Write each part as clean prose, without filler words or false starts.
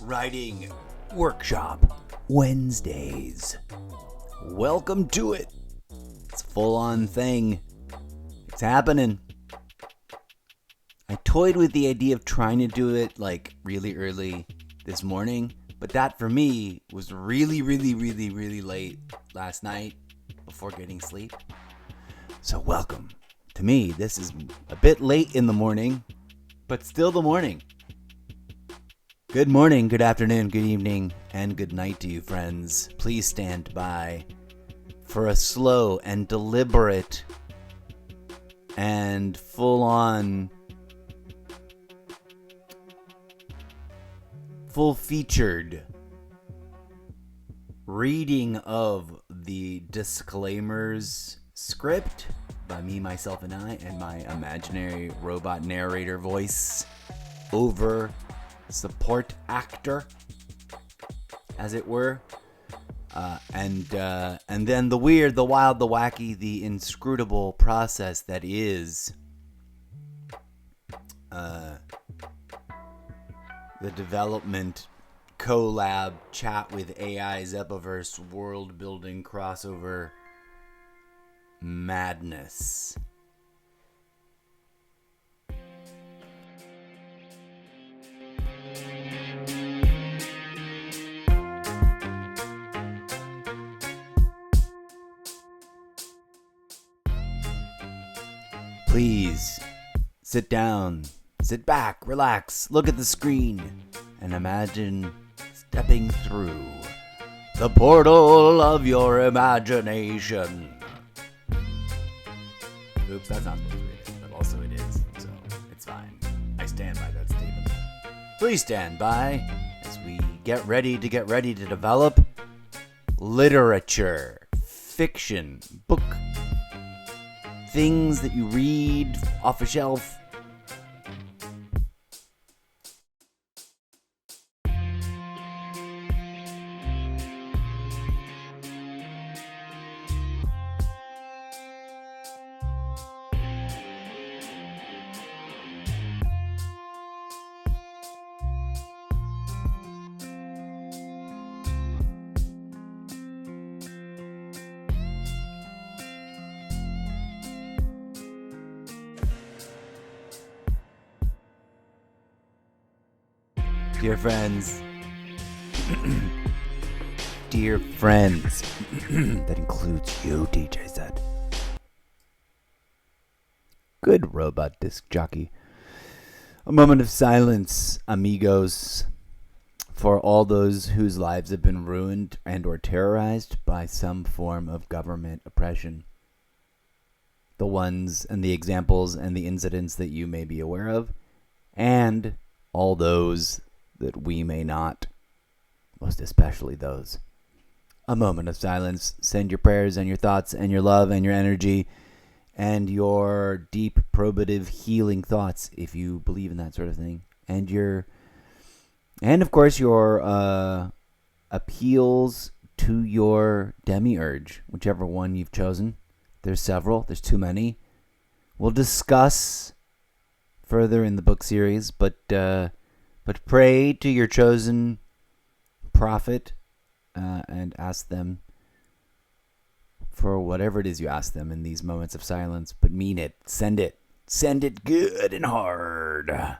Writing Workshop Wednesdays. Welcome to it. It's a full-on thing. It's happening. I toyed with the idea of trying to do it like really early this morning, but that for me was really late last night before getting sleep. So welcome. To me, this is a bit late in the morning, but still the morning. Good morning, good afternoon, good evening, and good night to you, friends. Please stand by for a slow and deliberate and full-on, full-featured reading of the disclaimers script by me, myself, and I, and my imaginary robot narrator voice over support actor, as it were, and then the weird, the wild, the wacky, the inscrutable process that is the development collab chat with AI Zeppoverse world building crossover madness. Please sit down, sit back, relax, look at the screen, and imagine stepping through the portal of your imagination. Oops, that's not supposed to be it, but also it is, so it's fine. I stand by that statement. Please stand by as we get ready to develop literature, fiction, book, things that you read off a shelf. Dear friends, dear friends, that includes you, DJ Z. Good robot disc jockey. A moment of silence, amigos, for all those whose lives have been ruined and or terrorized by some form of government oppression. The ones and the examples and the incidents that you may be aware of, and all those that we may not, most especially those. A moment of silence. Send your prayers and your thoughts and your love and your energy and your deep, probative, healing thoughts, if you believe in that sort of thing, and of course your appeals to your demiurge, whichever one you've chosen. There's several. There's too many. We'll discuss further in the book series, but pray to your chosen prophet and ask them for whatever it is you ask them in these moments of silence, but mean it. Send it. Send it good and hard.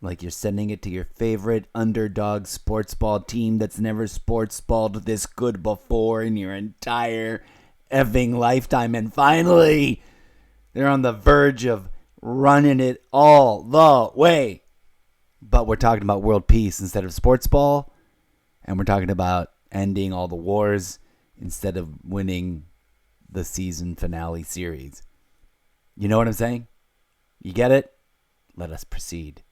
Like you're sending it to your favorite underdog sports ball team that's never sports balled this good before in your entire effing lifetime. And finally, they're on the verge of running it all the way. But we're talking about world peace instead of sports ball. And we're talking about ending all the wars instead of winning the season finale series. You know what I'm saying? You get it? Let us proceed.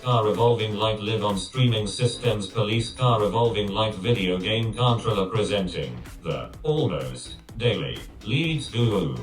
car evolving light live on streaming systems. Police car evolving light video game controller presenting the almost daily leads guru.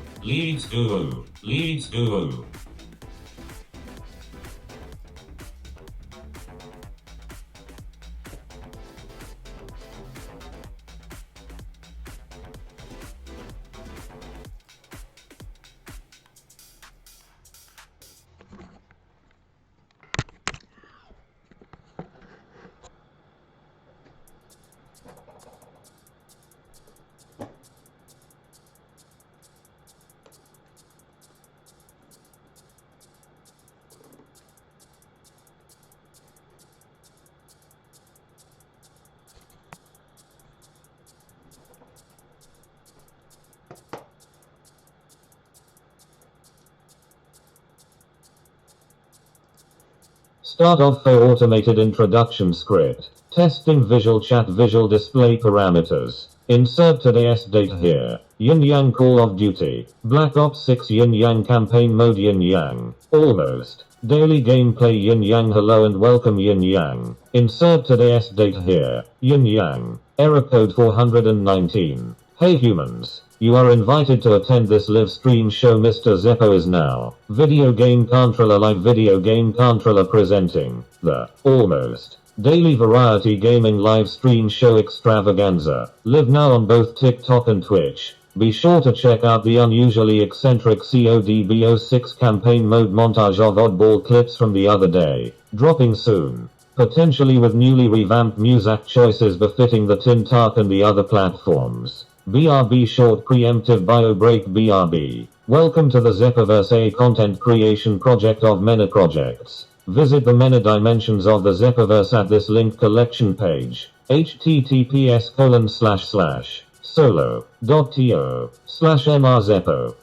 Start off for automated introduction script. Testing visual chat visual display parameters. Insert today's date here. Yin Yang Call of Duty. Black Ops 6 Yin Yang Campaign Mode Yin Yang. Almost. Daily gameplay Yin Yang. Hello and welcome Yin Yang. Insert today's date here. Yin Yang. Error code 419. Hey humans. You are invited to attend this live stream show. Mr. Zeppo is now. Video game controller live video game controller presenting the almost daily variety gaming live stream show extravaganza. Live now on both TikTok and Twitch. Be sure to check out the unusually eccentric CODBO6 campaign mode montage of oddball clips from the other day. Dropping soon. Potentially with newly revamped music choices befitting the TikTok and the other platforms. BRB short preemptive bio break BRB. Welcome to the Zeppoverse, a content creation project of many projects. Visit the many dimensions of the Zeppoverse at this link collection page. https://solo.to/mrzeppo!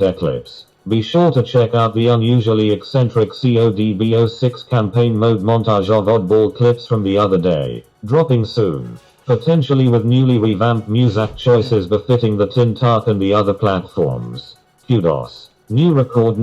!Eclipse. Be sure to check out the unusually eccentric CODBO6 campaign mode montage of oddball clips from the other day. Dropping soon. Potentially with newly revamped music choices befitting the TikTok and the other platforms. Kudos. New record.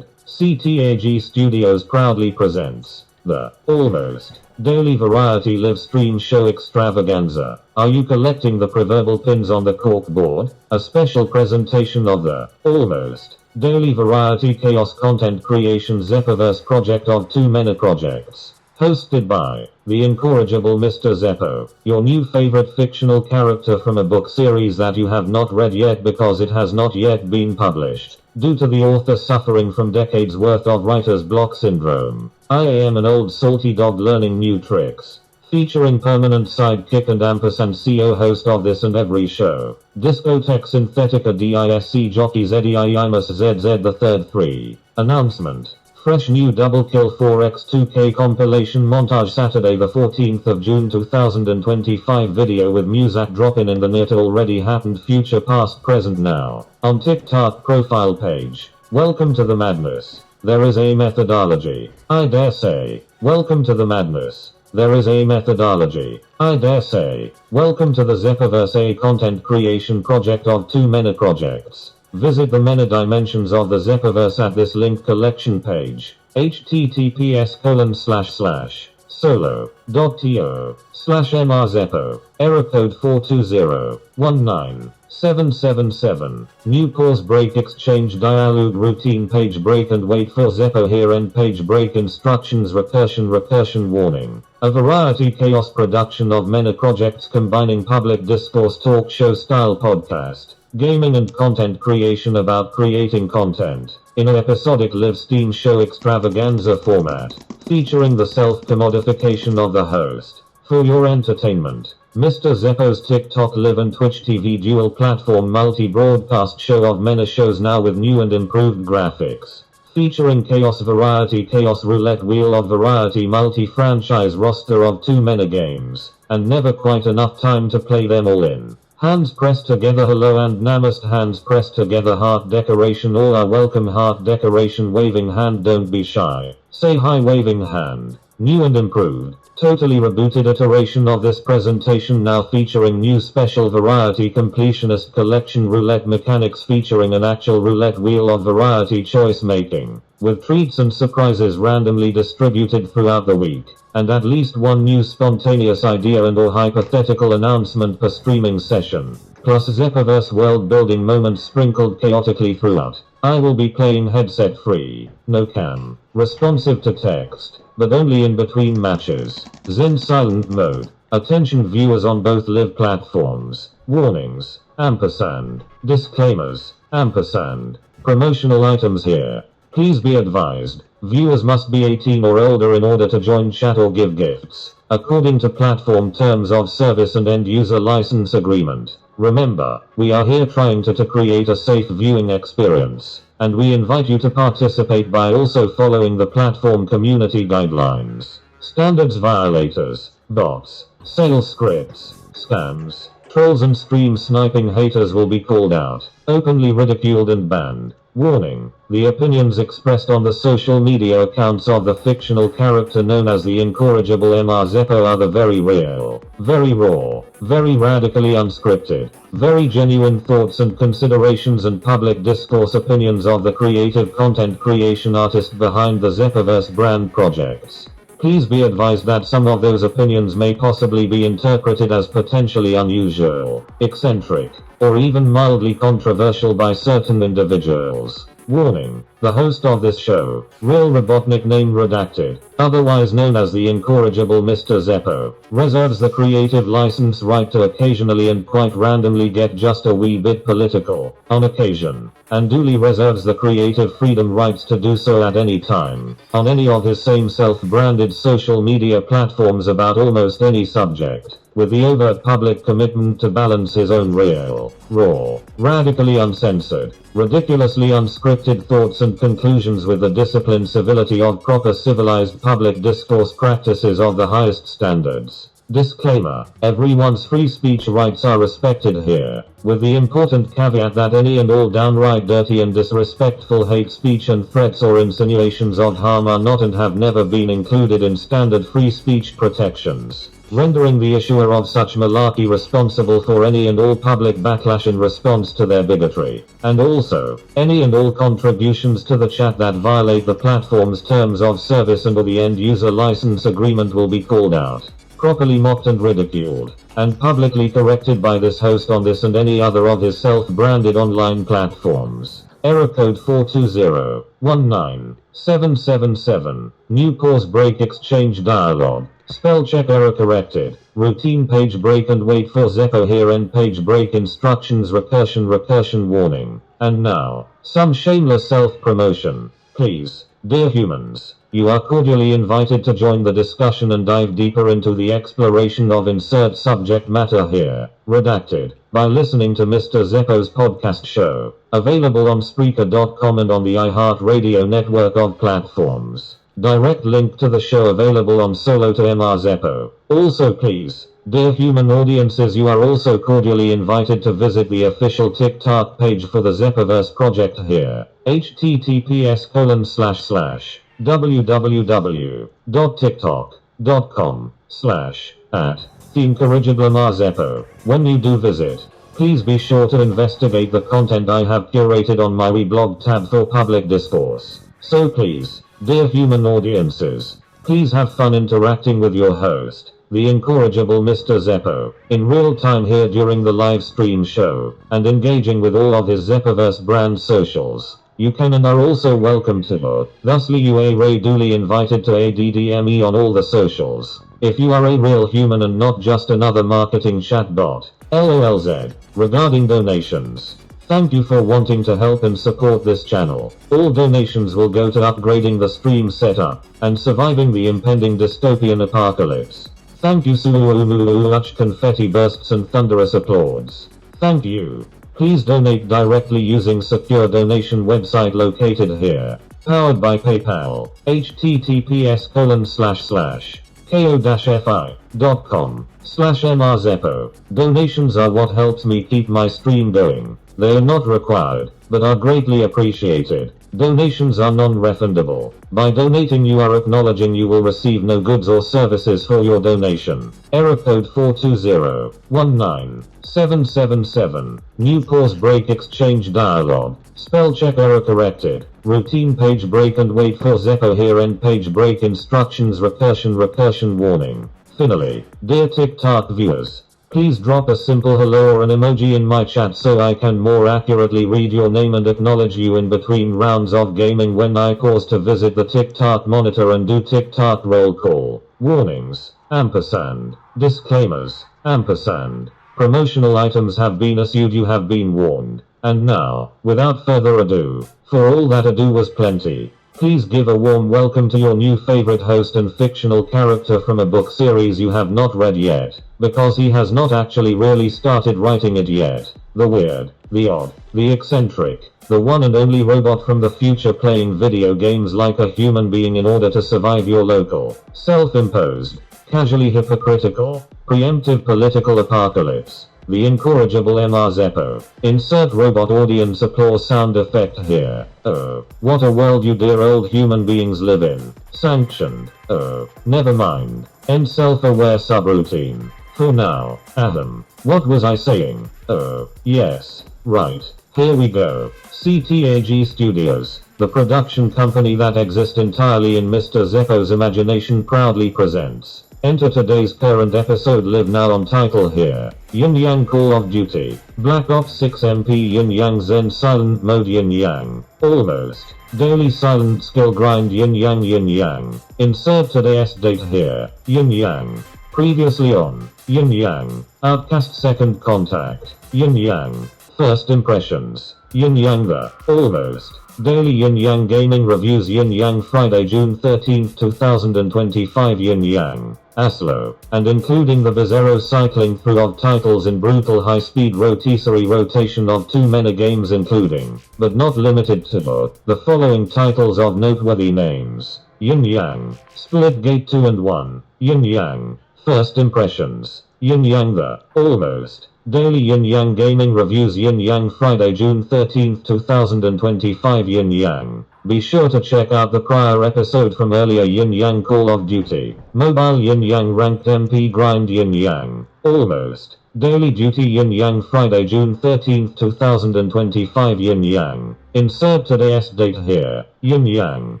CTAG Studios proudly presents the almost daily variety live stream show extravaganza. Are you collecting the proverbial pins on the corkboard? A special presentation of the almost daily variety chaos content creation Zeppoverse project of too many projects. Hosted by the incorrigible Mr. Zeppo, your new favorite fictional character from a book series that you have not read yet because it has not yet been published, due to the author suffering from decades worth of writer's block syndrome. I am an old salty dog learning new tricks. Featuring permanent sidekick and ampersand CO host of this and every show. Discotheque Synthetica DISC jockey ZEIMUS ZZ the third 3. Announcement. Fresh new Double Kill 4x2k compilation montage Saturday the 14th of June 2025 video with music drop-in the near to already happened future past present now. On TikTok profile page. Welcome to the madness. There is a methodology. I dare say. Welcome to the madness. There is a methodology. I dare say. Welcome to the Zeppoverse, a content creation project of too many projects. Visit the many dimensions of the Zeppoverse at this link collection page. https://solo.to/mrzeppo. Error code 420-19777. New pause break exchange dialogue routine page break and wait for Zeppo here end page break instructions recursion warning. A variety chaos production of many projects combining public discourse talk show style podcast. Gaming and content creation about creating content, in an episodic live stream show extravaganza format, featuring the self-commodification of the host. For your entertainment, Mr. Zeppo's TikTok live and Twitch TV dual platform multi-broadcast show of many shows now with new and improved graphics. Featuring chaos variety chaos roulette wheel of variety multi-franchise roster of too many games, and never quite enough time to play them all in. Hands pressed together hello and namaste hands pressed together heart decoration all are welcome heart decoration waving hand don't be shy. Say hi waving hand. New and improved. Totally rebooted iteration of this presentation now featuring new special variety completionist collection roulette mechanics featuring an actual roulette wheel of variety choice making, with treats and surprises randomly distributed throughout the week, and at least one new spontaneous idea and or hypothetical announcement per streaming session, plus Zeppoverse world building moments sprinkled chaotically throughout. I will be playing headset free, no cam, responsive to text, but only in between matches. Zen silent mode. Attention viewers on both live platforms. Warnings. Ampersand. Disclaimers. Ampersand. Promotional items here. Please be advised. Viewers must be 18 or older in order to join chat or give gifts, according to platform terms of service and end user license agreement. Remember, we are here trying to create a safe viewing experience, and we invite you to participate by also following the platform community guidelines. Standards violators, bots, sales scripts, scams, trolls and stream sniping haters will be called out, openly ridiculed and banned. Warning, the opinions expressed on the social media accounts of the fictional character known as the incorrigible Mr. Zeppo are the very real, very raw, very radically unscripted, very genuine thoughts and considerations and public discourse opinions of the creative content creation artist behind the Zeppoverse brand projects. Please be advised that some of those opinions may possibly be interpreted as potentially unusual, eccentric, or even mildly controversial by certain individuals. Warning, the host of this show, real Robotnik name redacted, otherwise known as the incorrigible Mr. Zeppo, reserves the creative license right to occasionally and quite randomly get just a wee bit political, on occasion, and duly reserves the creative freedom rights to do so at any time, on any of his same self-branded social media platforms about almost any subject, with the overt public commitment to balance his own real, raw, radically uncensored, ridiculously unscripted thoughts and conclusions with the discipline civility of proper civilized public discourse practices of the highest standards. Disclaimer, everyone's free speech rights are respected here, with the important caveat that any and all downright dirty and disrespectful hate speech and threats or insinuations of harm are not and have never been included in standard free speech protections, rendering the issuer of such malarkey responsible for any and all public backlash in response to their bigotry, and also, any and all contributions to the chat that violate the platform's terms of service and or the end-user license agreement will be called out, properly mocked and ridiculed, and publicly corrected by this host on this and any other of his self-branded online platforms. Error code 420-19777, new pause break exchange dialog. Spell check error corrected. Routine page break and wait for Zeppo here end page break instructions recursion warning. And now, some shameless self-promotion. Please, dear humans, you are cordially invited to join the discussion and dive deeper into the exploration of insert subject matter here, redacted, by listening to Mr. Zeppo's podcast show, available on Spreaker.com and on the iHeartRadio network of platforms. Direct link to the show available on Solo to Mr. Zeppo. Also please, dear human audiences, you are also cordially invited to visit the official TikTok page for the Zeppoverse project here. https://www.tiktok.com/@theincorrigiblemrzeppo. When you do visit, please be sure to investigate the content I have curated on my weblog tab for public discourse. So please, dear human audiences, please have fun interacting with your host, the incorrigible Mr. Zeppo, in real time here during the live stream show, and engaging with all of his Zeppoverse brand socials. You can and are also welcome to, thusly you are duly invited to ADDME on all the socials, if you are a real human and not just another marketing chatbot. LOLZ. Regarding donations, thank you for wanting to help and support this channel. All donations will go to upgrading the stream setup, and surviving the impending dystopian apocalypse. Thank you so much. Confetti bursts and thunderous applause. Thank you. Please donate directly using secure donation website located here. Powered by PayPal. https://ko-fi.com/mrzeppo. Donations are what helps me keep my stream going. They are not required, but are greatly appreciated. Donations are non-refundable. By donating you are acknowledging you will receive no goods or services for your donation. Error code 42019777. New pause break exchange dialog. Spell check error corrected. Routine page break and wait for Zeppo here end page break instructions recursion warning. Finally, dear TikTok viewers, please drop a simple hello or an emoji in my chat so I can more accurately read your name and acknowledge you in between rounds of gaming when I pause to visit the TikTok monitor and do TikTok roll call. Warnings, ampersand, disclaimers, ampersand. Promotional items have been issued, you have been warned. And now, without further ado, for all that ado was plenty, please give a warm welcome to your new favorite host and fictional character from a book series you have not read yet, because he has not actually really started writing it yet. The weird, the odd, the eccentric, the one and only robot from the future playing video games like a human being in order to survive your local, self-imposed, casually hypocritical, preemptive political apocalypse. The incorrigible Mr. Zeppo. Insert robot audience applause sound effect here. Oh, what a world you dear old human beings live in. Sanctioned. Oh, never mind. End self-aware subroutine. For now, Adam. What was I saying? Oh, yes. Right. Here we go. CTAG Studios, the production company that exists entirely in Mr. Zeppo's imagination, proudly presents. Enter today's current episode live now on title here. Yin Yang Call of Duty. Black Ops 6 MP Yin Yang Zen Silent Mode Yin Yang. Almost. Daily Silent Skill Grind Yin Yang Yin Yang. Insert today's date here. Yin Yang. Previously on. Yin Yang. Outcast Second Contact. Yin Yang. First Impressions. Yin Yang the Almost. Daily Yin Yang Gaming Reviews Yin Yang Friday, June 13, 2025 Yin Yang. Aslo, and including the bizarro cycling through of titles in brutal high-speed rotisserie rotation of too many games including, but not limited to, the following titles of noteworthy names. Yin Yang, Splitgate 2 and 1, Yin Yang, First Impressions, Yin Yang the Almost, Daily Yin Yang Gaming Reviews Yin Yang Friday, June 13, 2025 Yin Yang. Be sure to check out the prior episode from earlier Yin Yang Call of Duty. Mobile Yin Yang Ranked MP Grind Yin Yang. Almost. Daily Duty Yin Yang Friday, June 13, 2025 Yin Yang. Insert today's date here. Yin Yang.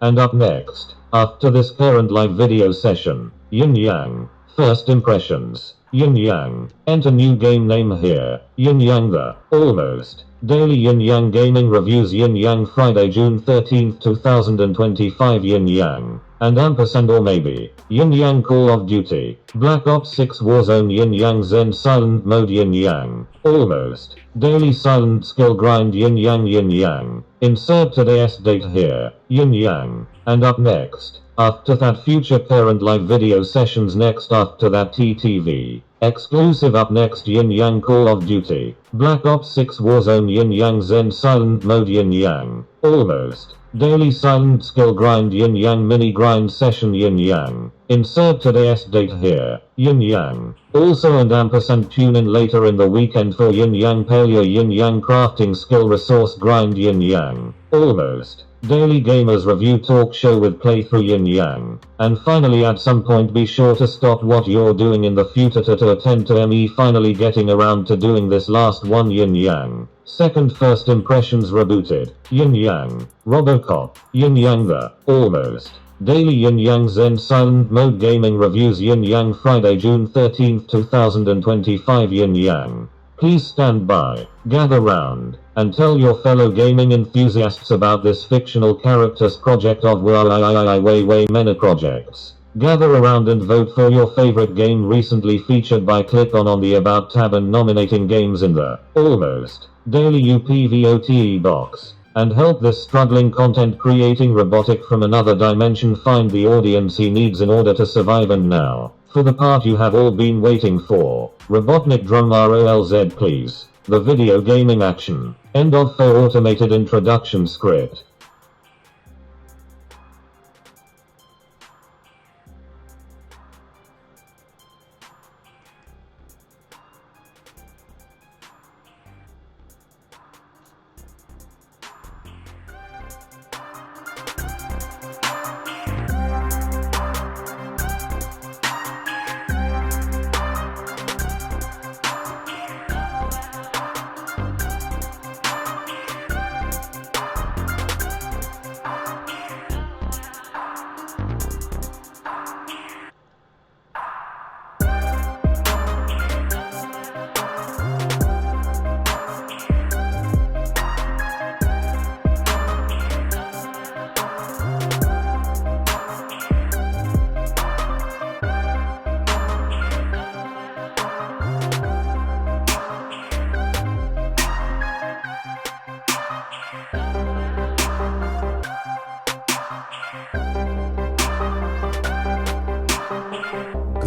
And up next, after this current live video session, Yin Yang. First Impressions. Yin Yang. Enter new game name here. Yin Yang the Almost. Daily Yin Yang Gaming Reviews Yin Yang Friday, June 13, 2025 Yin Yang. And ampersand or maybe. Yin Yang Call of Duty. Black Ops 6 Warzone Yin Yang Zen Silent Mode Yin Yang. Almost. Daily Silent Skill Grind Yin Yang Yin Yang. Insert today's date here. Yin Yang. And up next. After that future current live video sessions next after that TTV. Exclusive up next Yin Yang Call of Duty. Black Ops 6 Warzone Yin Yang Zen Silent Mode Yin Yang. Almost. Daily Silent Skill Grind Yin Yang Mini Grind Session Yin Yang. Insert today's date here. Yin Yang. Also and ampersand tune in later in the weekend for Yin Yang Paleo Yin Yang Crafting Skill Resource Grind Yin Yang. Almost. Daily Gamers Review Talk Show with Playthrough Yin Yang. And finally at some point be sure to stop what you're doing in the future to attend to me finally getting around to doing this last one Yin Yang. Second First Impressions Rebooted. Yin Yang. Robocop. Yin Yang the Almost. Daily Yin Yang Zen Silent Mode Gaming Reviews Yin Yang Friday, June 13, 2025 Yin Yang. Please stand by, gather round, and tell your fellow gaming enthusiasts about this fictional character's project of way many projects. Gather around and vote for your favorite game recently featured by click on the About tab and nominating games in the Almost Daily UPVOTE box. And help this struggling content creating robotic from another dimension find the audience he needs in order to survive. And now, for the part you have all been waiting for, Robotnik Drum ROLZ please. The video gaming action. End of for automated introduction script.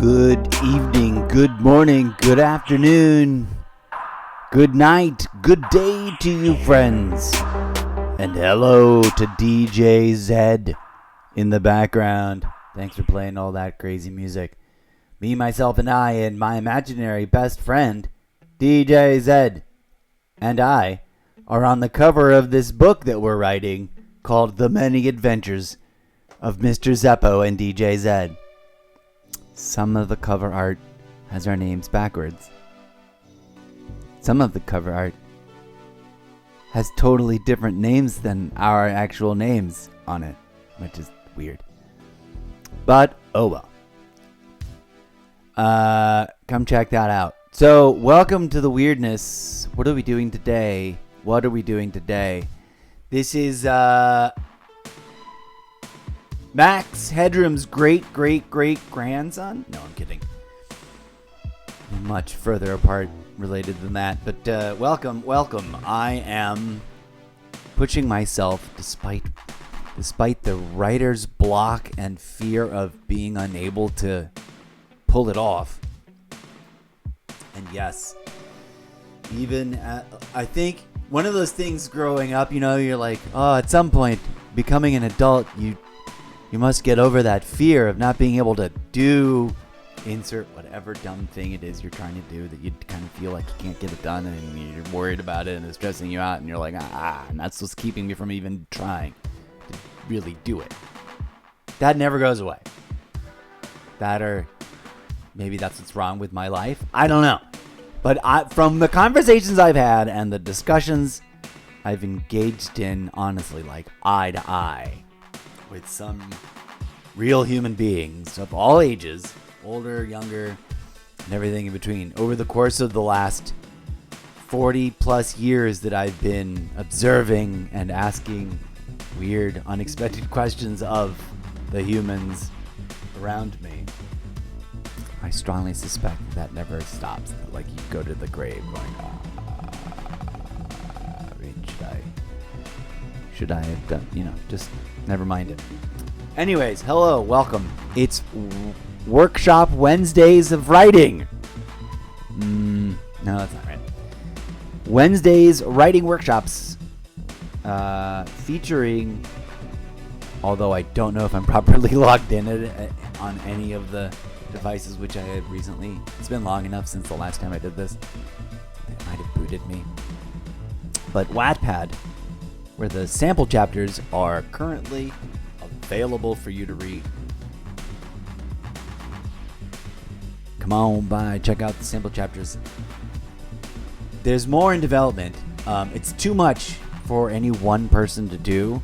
Good evening, good morning, good afternoon, good night, good day to you friends. And hello to DJ Zed in the background. Thanks for playing all that crazy music. Me, myself, and I, and my imaginary best friend, DJ Zed, and I are on the cover of this book that we're writing called The Many Adventures of Mr. Zeppo and DJ Zed. Some of the cover art has our names backwards. Some of the cover art has totally different names than our actual names on it, which is weird. But, oh well. Come check that out. So, welcome to the weirdness. What are we doing today? This is, Max Headroom's great-great-great-grandson? No, I'm kidding. Much further apart related than that. But welcome. I am pushing myself despite the writer's block and fear of being unable to pull it off. And yes, even I think one of those things growing up, you're like, oh, at some point, becoming an adult, you must get over that fear of not being able to insert whatever dumb thing it is you're trying to do that you kind of feel like you can't get it done and you're worried about it and it's stressing you out and you're like, and that's what's keeping me from even trying to really do it. That never goes away. That or maybe that's what's wrong with my life. I don't know. But from the conversations I've had and the discussions I've engaged in, honestly, like eye to eye, with some real human beings of all ages, older, younger, and everything in between, over the course of the last 40 plus years that I've been observing and asking weird, unexpected questions of the humans around me, I strongly suspect that never stops. Like you go to the grave going, should I have done, just never mind it. Anyways, hello, welcome. It's Workshop Wednesdays of Writing. No, that's not right. Wednesdays writing workshops featuring, although I don't know if I'm properly logged in on any of the devices which I had recently. It's been long enough since the last time I did this. It might have booted me. But Wattpad, where the sample chapters are currently available for you to read. Come on by, check out the sample chapters. There's more in development. It's too much for any one person to do.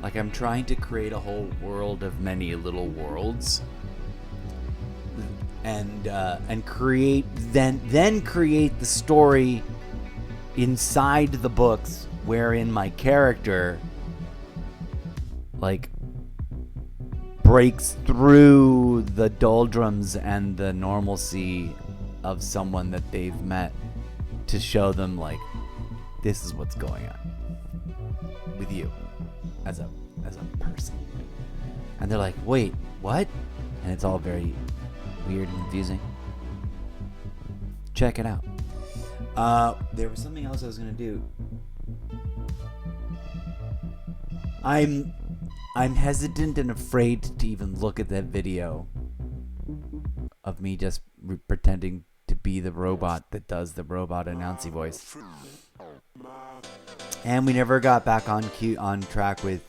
Like I'm trying to create a whole world of many little worlds, and create then create the story inside the books, wherein my character breaks through the doldrums and the normalcy of someone that they've met to show them this is what's going on with you as a person. And they're like, wait, what? And it's all very weird and confusing. Check it out. There was something else I was gonna do. I'm hesitant and afraid to even look at that video of me just pretending to be the robot that does the robot announcing voice. And we never got back on track with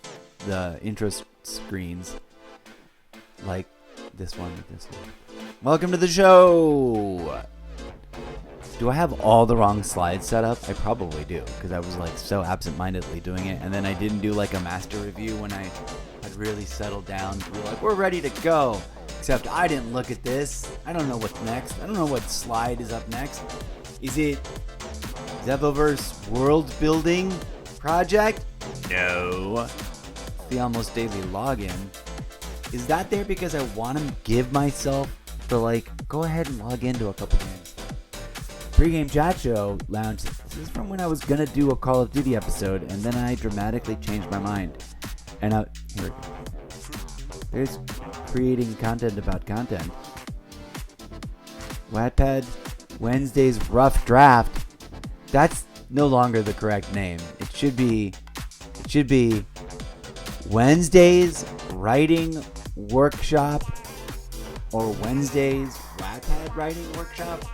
the intro screens, like this one. Welcome to the show. Do I have all the wrong slides set up? I probably do, because I was so absent-mindedly doing it, and then I didn't do a master review when I had really settled down. We're ready to go. Except I didn't look at this. I don't know what's next. I don't know what slide is up next. Is it Zeppoverse world building project? No. The almost daily login. Is that there because I want to give myself the go ahead and log into a couple games? Pre-game chat show lounge. This is from when I was gonna do a Call of Duty episode, and then I dramatically changed my mind. And here we go. There's creating content about content. Wattpad Wednesday's Rough Draft. That's no longer the correct name. It should be Wednesday's Writing Workshop or Wednesday's Wattpad Writing Workshop.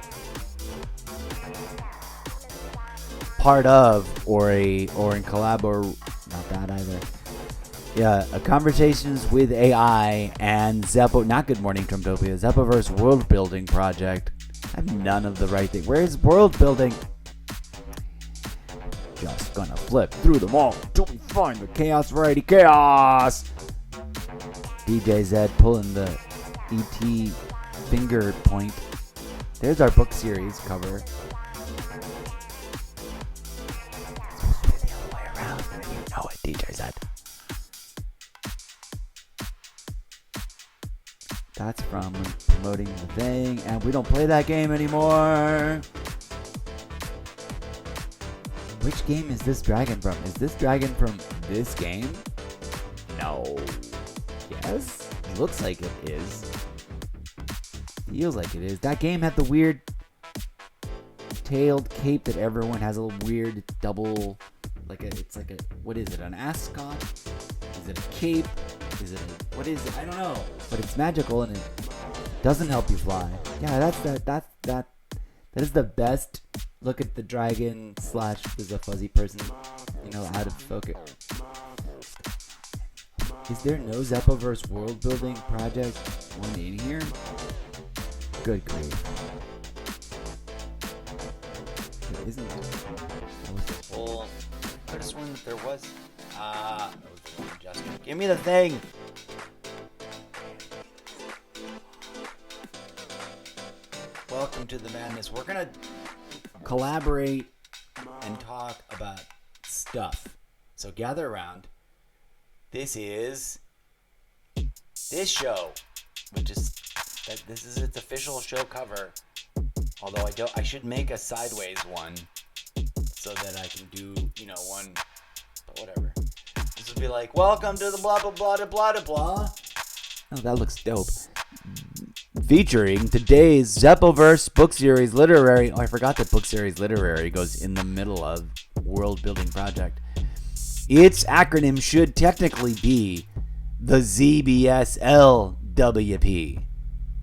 Part of or in collab or not that either. Yeah, conversations with AI and not Good Morning Trumptopia, Zeppoverse world building project. I have none of the right thing. Where is world building? Just gonna flip through them all till we find the chaos variety chaos. DJ Zed pulling the ET finger point. There's our book series cover. It's supposed to be the other way around. You know it, DJ Zed. That's from promoting the thing, and we don't play that game anymore. Which game is this dragon from? Is this dragon from this game? No. Yes? It looks like it is. Feels like it is. That game had the weird tailed cape that everyone has a little weird double, what is it, an ascot? Is it a cape? What is it? I don't know. But it's magical and it doesn't help you fly. Yeah, that is the best. Look at the dragon / there's a fuzzy person, out of focus. Is there no Zeppoverse world building project one in here? Good grief. There isn't. I could have sworn that there was. That was the wrong gesture. Give me the thing! Welcome to the madness. We're gonna collaborate and talk about stuff. So gather around. This is this show, which is this is its official show cover. Although I should make a sideways one so that I can do one, but whatever. This would be like, welcome to the blah blah blah blah blah blah. Oh, that looks dope. Featuring today's Zeppoverse book series literary. Oh, I forgot that book series literary goes in the middle of world building project. Its acronym should technically be the ZBSLWP.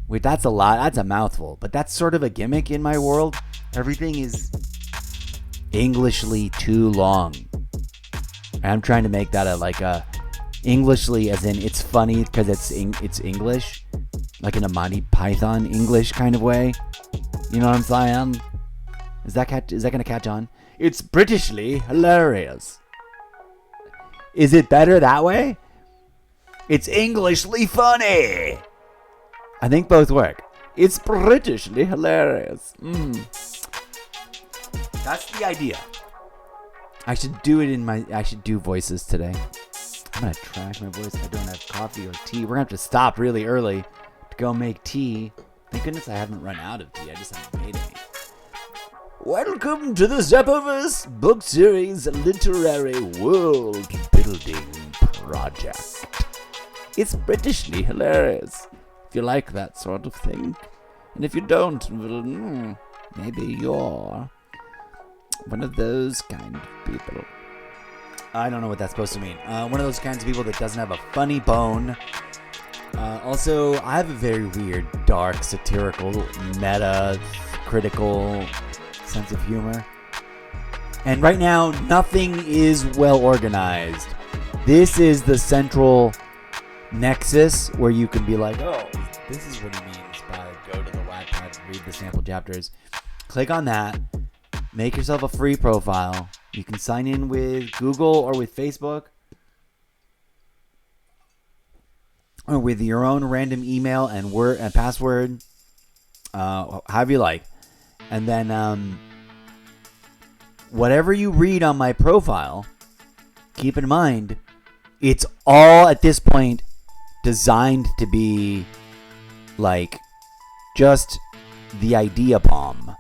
Wait, that's a lot. That's a mouthful. But that's sort of a gimmick in my world. Everything is Englishly too long. I'm trying to make that a Englishly as in it's funny because it's English. Like in a Monty Python English kind of way. You know what I'm saying? Is that going to catch on? It's Britishly hilarious. Is it better that way? It's Englishly funny. I think both work. It's Britishly hilarious. That's the idea. I should do voices today. I'm going to track my voice. I don't have coffee or tea. We're going to have to stop really early to go make tea. Thank goodness I haven't run out of tea. I just haven't made any. Welcome to the Zeppoverse book series literary world building project. It's Britishly hilarious. If you like that sort of thing. And if you don't, well, maybe you're one of those kind of people. I don't know what that's supposed to mean. One of those kinds of people that doesn't have a funny bone. Also, I have a very weird, dark, satirical, meta, critical sense of humor. And right now, nothing is well organized. This is the central nexus where you can be like, oh, this is what he means by go to the Wattpad and read the sample chapters. Click on that. Make yourself a free profile. You can sign in with Google or with Facebook. Or with your own random email and word and password. However you like. And then whatever you read on my profile, keep in mind, it's all at this point designed to be like just the idea bomb.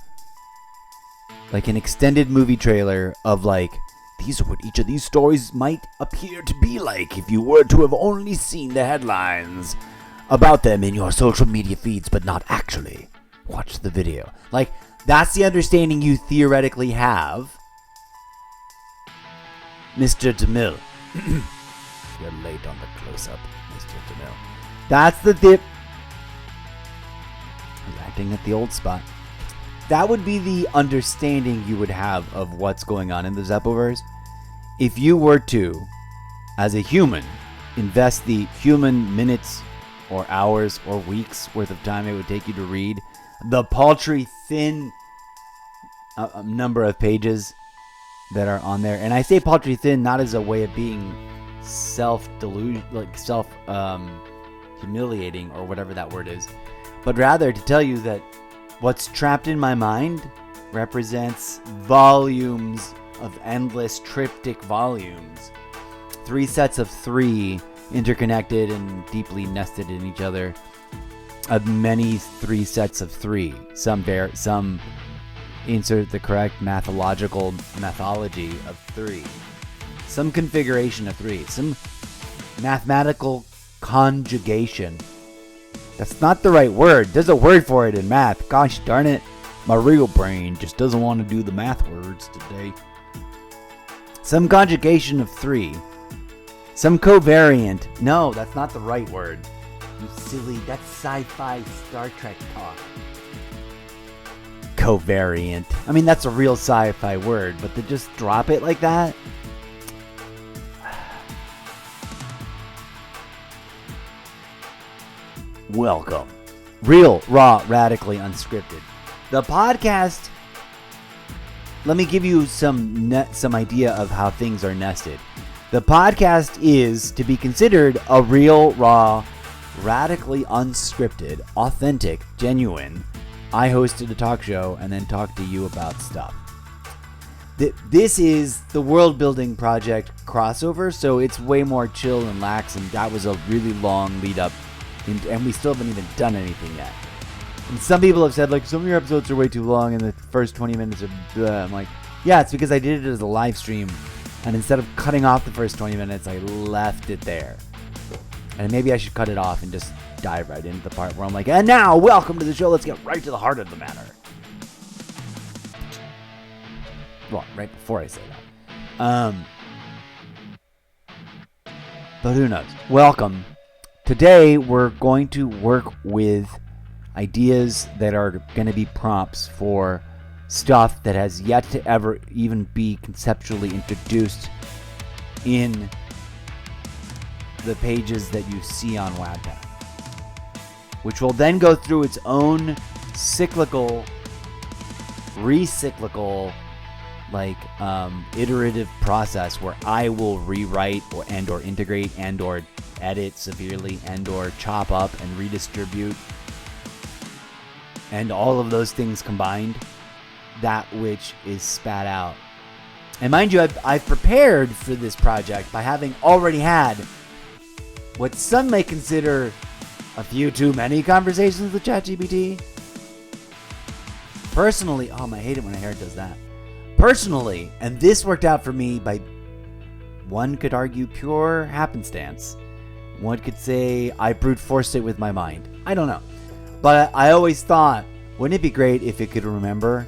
Like an extended movie trailer of like, these are what each of these stories might appear to be like if you were to have only seen the headlines about them in your social media feeds, but not actually. Watch the video. Like, that's the understanding you theoretically have. Mr. DeMille. You're late on the close-up, Mr. DeMille. That's the He's acting at the old spot. That would be the understanding you would have of what's going on in the Zeppoverse. If you were to, as a human, invest the human minutes or hours or weeks worth of time it would take you to read the paltry, thin number of pages that are on there. And I say paltry thin not as a way of being self-delusion, like humiliating or whatever that word is, but rather to tell you that what's trapped in my mind represents volumes of endless triptych volumes. 3 sets of 3 interconnected and deeply nested in each other, of many 3 sets of 3. Some insert the correct methodology of 3. Some configuration of 3. Some mathematical conjugation. That's not the right word. There's a word for it in math. Gosh darn it. My real brain just doesn't want to do the math words today. Some conjugation of 3. Some covariant. No, that's not the right word. You silly. That's sci-fi Star Trek talk. Covariant. I mean, that's a real sci-fi word, but to just drop it like that? Welcome. Real, raw, radically unscripted. The podcast, let me give you some idea of how things are nested. The podcast is to be considered a real, raw, radically unscripted, authentic, genuine. I hosted a talk show and then talked to you about stuff. This is the world building project crossover, so it's way more chill and lax, and that was a really long lead up. And we still haven't even done anything yet. And some people have said, like, some of your episodes are way too long and the first 20 minutes are blah. I'm like, yeah, it's because I did it as a live stream. And instead of cutting off the first 20 minutes, I left it there. And maybe I should cut it off and just dive right into the part where I'm like, and now, welcome to the show. Let's get right to the heart of the matter. Well, right before I say that. But who knows? Welcome. Today, we're going to work with ideas that are going to be prompts for stuff that has yet to ever even be conceptually introduced in the pages that you see on Wattpad, which will then go through its own cyclical, recyclical, iterative process where I will rewrite or integrate or edit severely or chop up and redistribute, and all of those things combined, that which is spat out. And mind you, I've prepared for this project by having already had what some may consider a few too many conversations with ChatGPT. Personally, I hate it when a hair does that. Personally, and this worked out for me by, one could argue, pure happenstance. One could say I brute forced it with my mind. I don't know. But I always thought, wouldn't it be great if it could remember?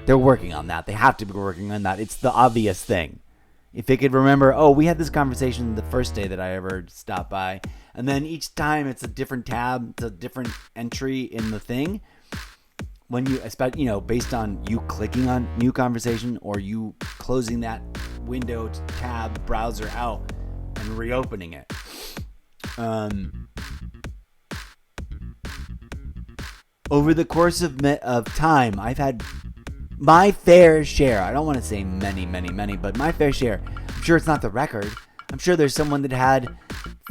They're working on that. They have to be working on that. It's the obvious thing. If it could remember, we had this conversation the first day that I ever stopped by. And then each time it's a different tab, it's a different entry in the thing. When you, based on you clicking on new conversation or you closing that window, tab, browser out and reopening it. Over the course of time, I've had my fair share. I don't want to say many, but my fair share. I'm sure it's not the record. I'm sure there's someone that had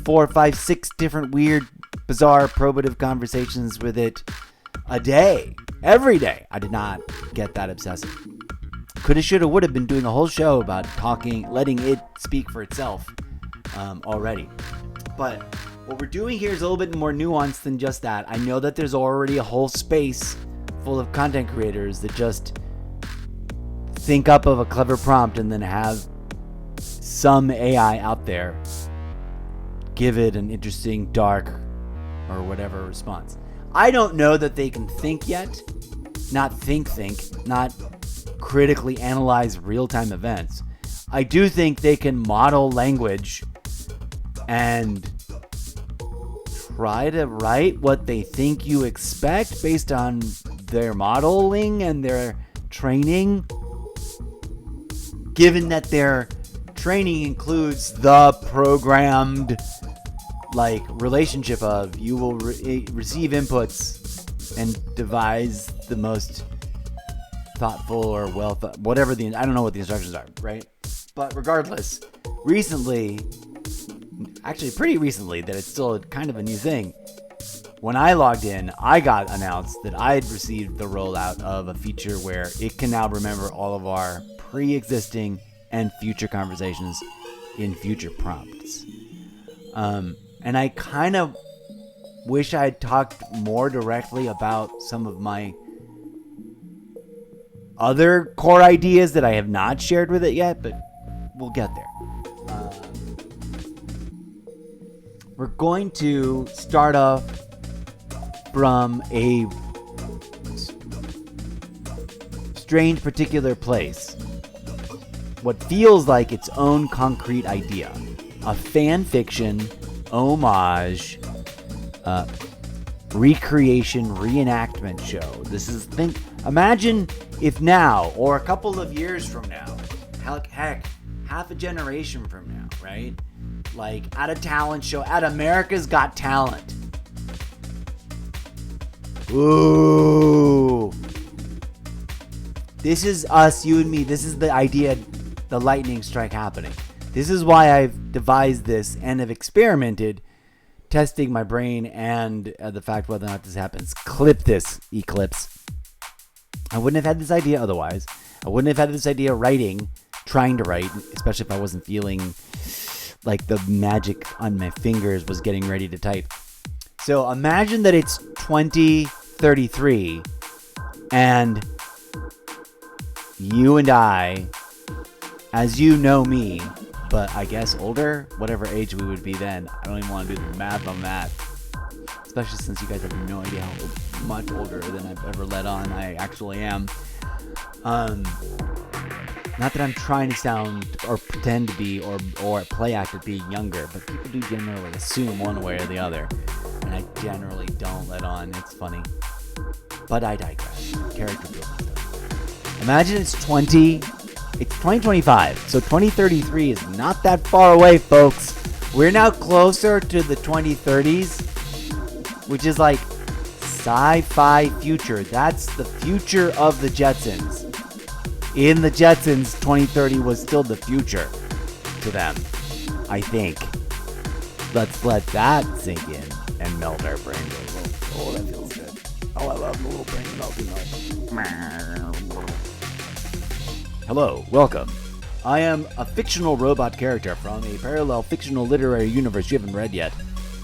4, 5, 6 different weird, bizarre, probative conversations with it a day, every day. I did not get that obsessive. Coulda, shoulda, woulda been doing a whole show about talking, letting it speak for itself already. But what we're doing here is a little bit more nuanced than just that. I know that there's already a whole space full of content creators that just think up of a clever prompt and then have some AI out there give it an interesting, dark, or whatever response. I don't know that they can think yet. Not think, not critically analyze real-time events. I do think they can model language and try to write what they think you expect based on their modeling and their training. Given that their training includes the programmed relationship of you will receive inputs and devise the most thoughtful or whatever I don't know what the instructions are, right? But regardless, pretty recently, that it's still kind of a new thing. When I logged in, I got announced that I had received the rollout of a feature where it can now remember all of our pre-existing and future conversations in future prompts. And I kind of wish I had talked more directly about some of my other core ideas that I have not shared with it yet, but we'll get there. We're going to start off from a strange particular place. What feels like its own concrete idea. A fan fiction, homage, recreation, reenactment show. Imagine if now, or a couple of years from now, heck, half a generation from now, right? At a talent show, at America's Got Talent. Ooh. This is us, you and me. This is the idea, the lightning strike happening. This is why I've devised this and have experimented, testing my brain and the fact whether or not this happens. Clip this, Eclipse. I wouldn't have had this idea otherwise. I wouldn't have had this idea trying to write, especially if I wasn't feeling like the magic on my fingers was getting ready to type. So imagine that it's 2033 and you and I, as you know me, but I guess older, whatever age we would be then. I don't even want to do the math on that. Especially since you guys have no idea how much older than I've ever let on I actually am. Not that I'm trying to sound or pretend to be or play act at being younger, but people do generally assume one way or the other. And I generally don't let on. It's funny. But I digress. Character building. Imagine it's 2025. So 2033 is not that far away, folks. We're now closer to the 2030s, which is like sci-fi future. That's the future of the Jetsons. In the Jetsons, 2030 was still the future to them, I think. Let's let that sink in and melt our brains a little. Oh, that feels good. Oh, I love the little brain melting. Hello, welcome. I am a fictional robot character from a parallel fictional literary universe you haven't read yet.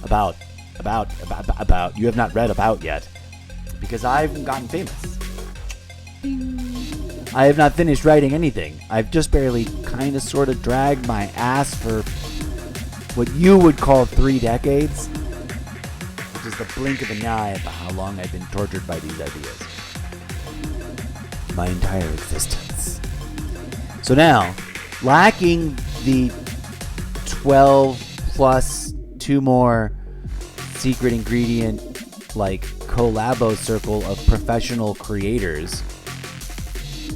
About. You have not read about yet. Because I haven't gotten famous. I have not finished writing anything. I've just barely kind of sort of dragged my ass for what you would call 3 decades. Which is the blink of an eye of how long I've been tortured by these ideas. My entire existence. So now, lacking the 12 plus 2 more secret ingredient collabo circle of professional creators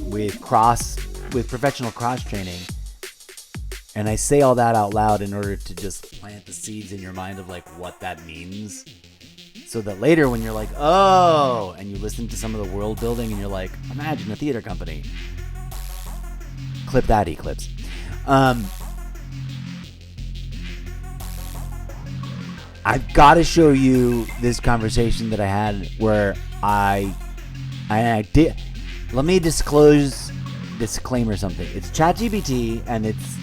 with professional cross training, and I say all that out loud in order to just plant the seeds in your mind of what that means, so that later when you're like, oh, and you listen to some of the world building and you're like, imagine a theater company. Clip that, Eclipse. I've got to show you this conversation that I had where I did. Let me disclaimer something. It's ChatGPT, and it's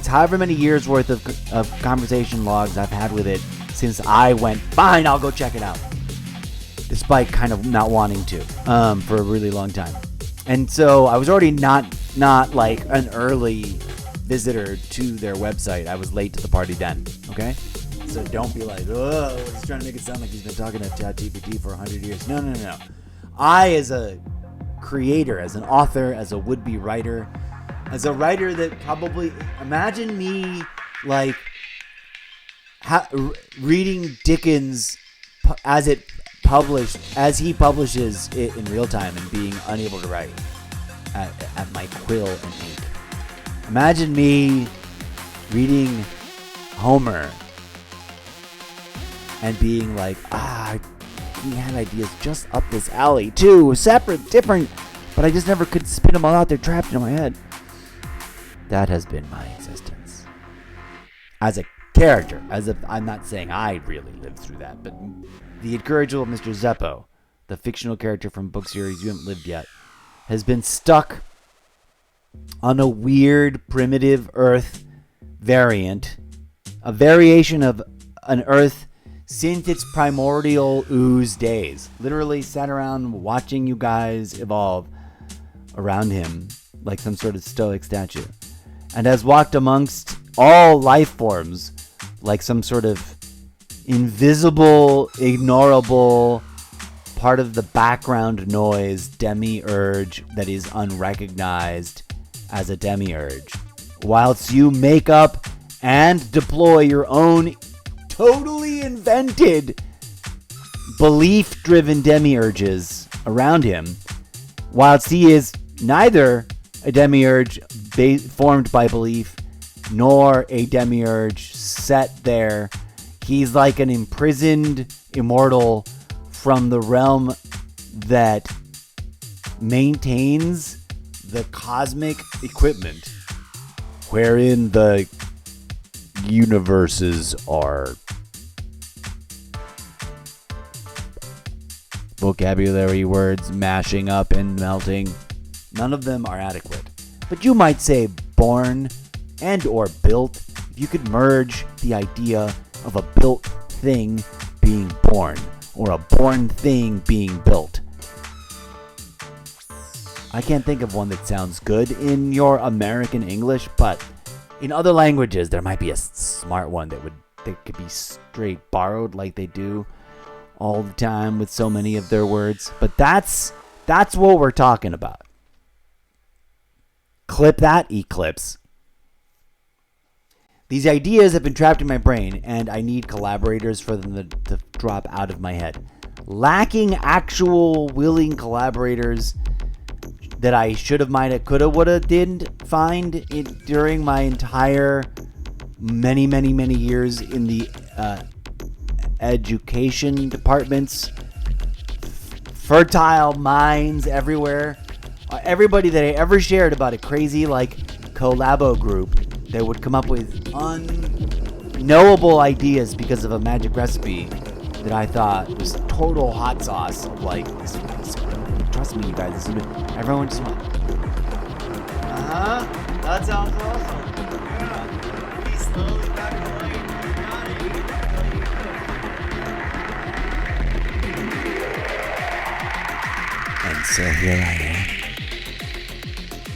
however many years worth of conversation logs I've had with it since I went, fine, I'll go check it out. Despite kind of not wanting to, for a really long time. And so I was already not like an early visitor to their website. I was late to the party then, okay? So don't be like, oh, he's trying to make it sound like he's been talking to ChatGPT for 100 years. No. I, as a creator, as an author, as a would-be writer, as a writer that probably, imagine me like reading Dickens as he publishes it in real time and being unable to write at my quill and ink. Imagine me reading Homer and being like, he had ideas just up this alley too, separate, different, but I just never could spit them all out. They're trapped in my head. That has been my existence as a character. As if I'm not saying I really lived through that, but the incorrigible Mr. Zeppo, the fictional character from book series You Haven't Lived Yet, has been stuck on a weird primitive Earth variant, a variation of an Earth since its primordial ooze days. Literally sat around watching you guys evolve around him like some sort of stoic statue, and has walked amongst all life forms like some sort of invisible, ignorable part of the background noise demiurge that is unrecognized as a demiurge, whilst you make up and deploy your own totally invented belief-driven demiurges around him, whilst he is neither a demiurge formed by belief nor a demiurge set there. He's like an imprisoned immortal from the realm that maintains the cosmic equipment wherein the universes are. Vocabulary words mashing up and melting. None of them are adequate. But you might say born and or built if you could merge the idea of a built thing being born or a born thing being built. I can't think of one that sounds good in your American English, but in other languages there might be a smart one that could be straight borrowed like they do all the time with so many of their words. But that's what we're talking about. Clip that, Eclipse. These ideas have been trapped in my brain, and I need collaborators for them to drop out of my head. Lacking actual willing collaborators that I should have, might have, could have, would have, didn't find it during my entire many years in the education departments. Fertile minds everywhere. Everybody that I ever shared about a crazy collabo group that would come up with unknowable ideas because of a magic recipe that I thought was total hot sauce of trust me, you guys, this is everyone just went, that sounds awesome. Yeah, we slowly back away. And so here I am.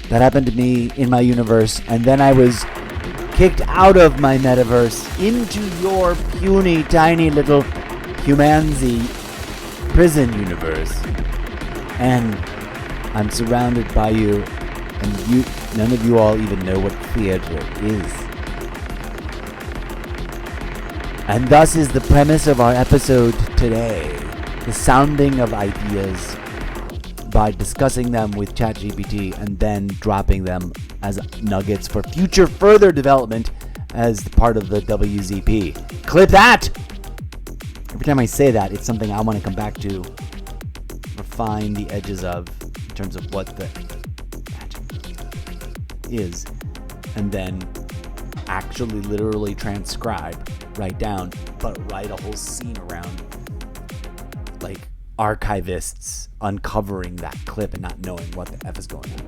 That happened to me in my universe, and then I was kicked out of my metaverse into your puny, tiny little humanzy prison universe. And I'm surrounded by you, and none of you all even know what theater is. And thus is the premise of our episode today, the sounding of ideas by discussing them with ChatGPT and then dropping them as nuggets for future further development as part of the WZP. Clip that! Every time I say that, it's something I want to come back to, refine the edges of, in terms of what the magic is, and then actually literally transcribe, write down, but write a whole scene around, like archivists uncovering that clip and not knowing what the F is going on.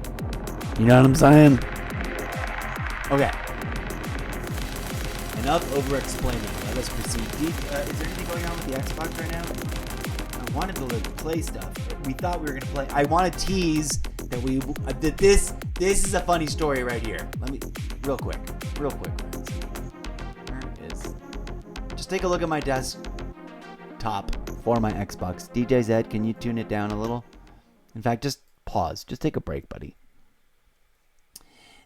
You know what I'm saying? Okay. Enough over-explaining. Let us proceed. Is there anything going on with the Xbox right now? I wanted to play stuff. We thought we were going to play. I want to tease that this is a funny story right here. Let me, real quick, friends. Where is, just take a look at my desktop for my Xbox. DJ Zed, can you tune it down a little? In fact, just pause. Just take a break, buddy.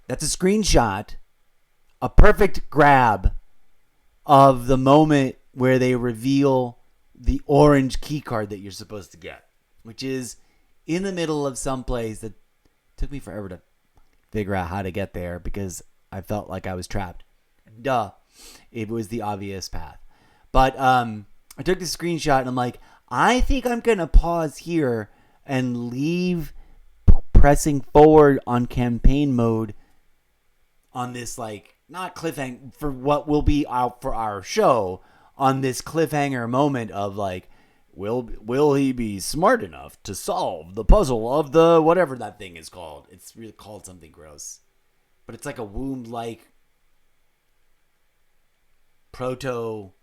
That's a screenshot, a perfect grab of the moment where they reveal the orange key card that you're supposed to get, which is in the middle of some place that took me forever to figure out how to get there because I felt like I was trapped. Duh. It was the obvious path. But I took the screenshot and I'm like, I think I'm going to pause here and leave pressing forward on campaign mode on this, like, not cliffhanger for what will be out for our show, on this cliffhanger moment of like, will he be smart enough to solve the puzzle of the whatever that thing is called? It's really called something gross, but it's like a womb-like proto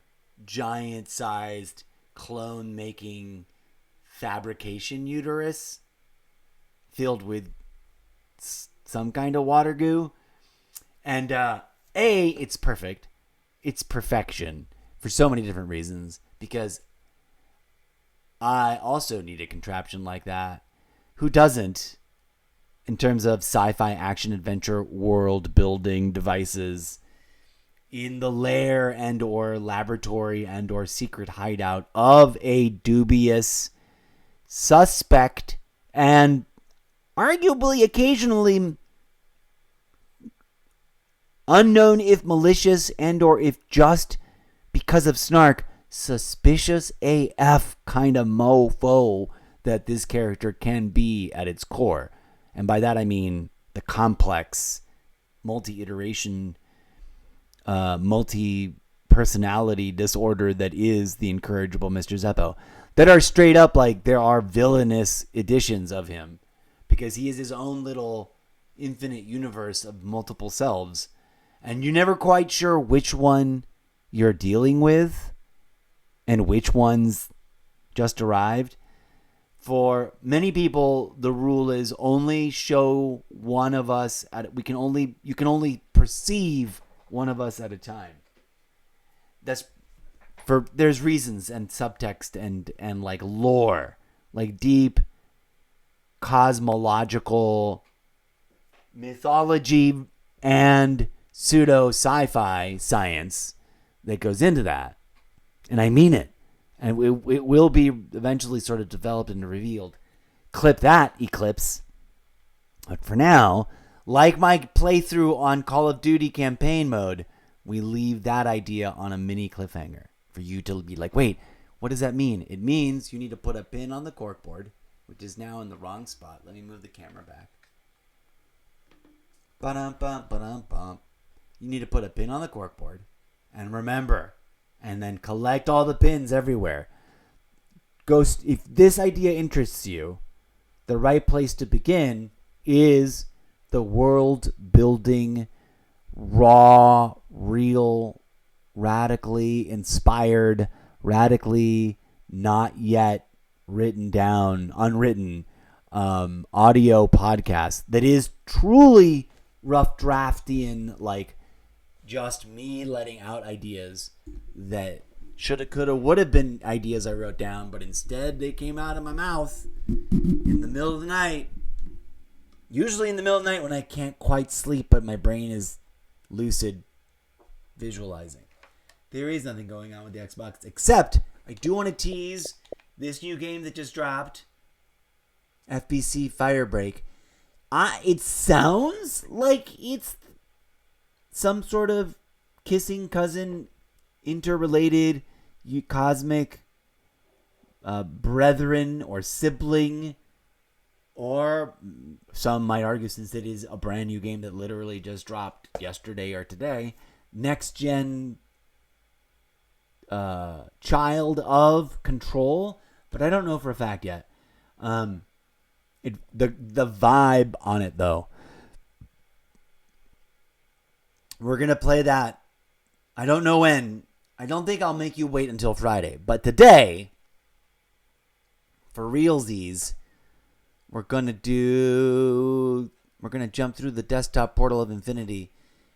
giant-sized clone-making fabrication uterus filled with some kind of water goo. And it's perfect. It's perfection for so many different reasons, because I also need a contraption like that. Who doesn't? In terms of sci-fi action adventure world building devices in the lair and or laboratory and or secret hideout of a dubious, suspect, and arguably occasionally unknown if malicious and or if just because of snark, suspicious AF kind of mofo that this character can be at its core. And by that I mean the complex, multi-iteration, multi-personality disorder that is the incorrigible Mr. Zeppo. That are straight up like there are villainous editions of him because he is his own little infinite universe of multiple selves. And you're never quite sure which one you're dealing with and which one's just arrived. For many people, the rule is only show one of us you can only perceive one of us at a time. There's reasons and subtext and like lore, like deep cosmological mythology and pseudo sci-fi science that goes into that. And I mean it. And it will be eventually sort of developed and revealed. Clip that, Eclipse. But for now, like my playthrough on Call of Duty campaign mode, we leave that idea on a mini cliffhanger for you to be like, wait, what does that mean? It means you need to put a pin on the corkboard, which is now in the wrong spot. Let me move the camera back. Ba-dum-bum, ba-dum-bum. You need to put a pin on the corkboard and remember, and then collect all the pins everywhere. Ghost, if this idea interests you, the right place to begin is the world building, raw, real, radically inspired, radically not yet written down, unwritten audio podcast that is truly rough draftian, like just me letting out ideas that shoulda, coulda, woulda been ideas I wrote down, but instead they came out of my mouth in the middle of the night. Usually in the middle of the night when I can't quite sleep, but my brain is lucid visualizing. There is nothing going on with the Xbox, except I do want to tease this new game that just dropped, FBC Firebreak. It sounds like it's some sort of kissing cousin, interrelated, cosmic brethren or sibling, or some might argue, since it is a brand new game that literally just dropped yesterday or today, next gen child of Control, but I don't know for a fact yet. The vibe on it though. We're gonna play that. I don't know when. I don't think I'll make you wait until Friday. But today, for realsies, we're gonna jump through the desktop portal of infinity,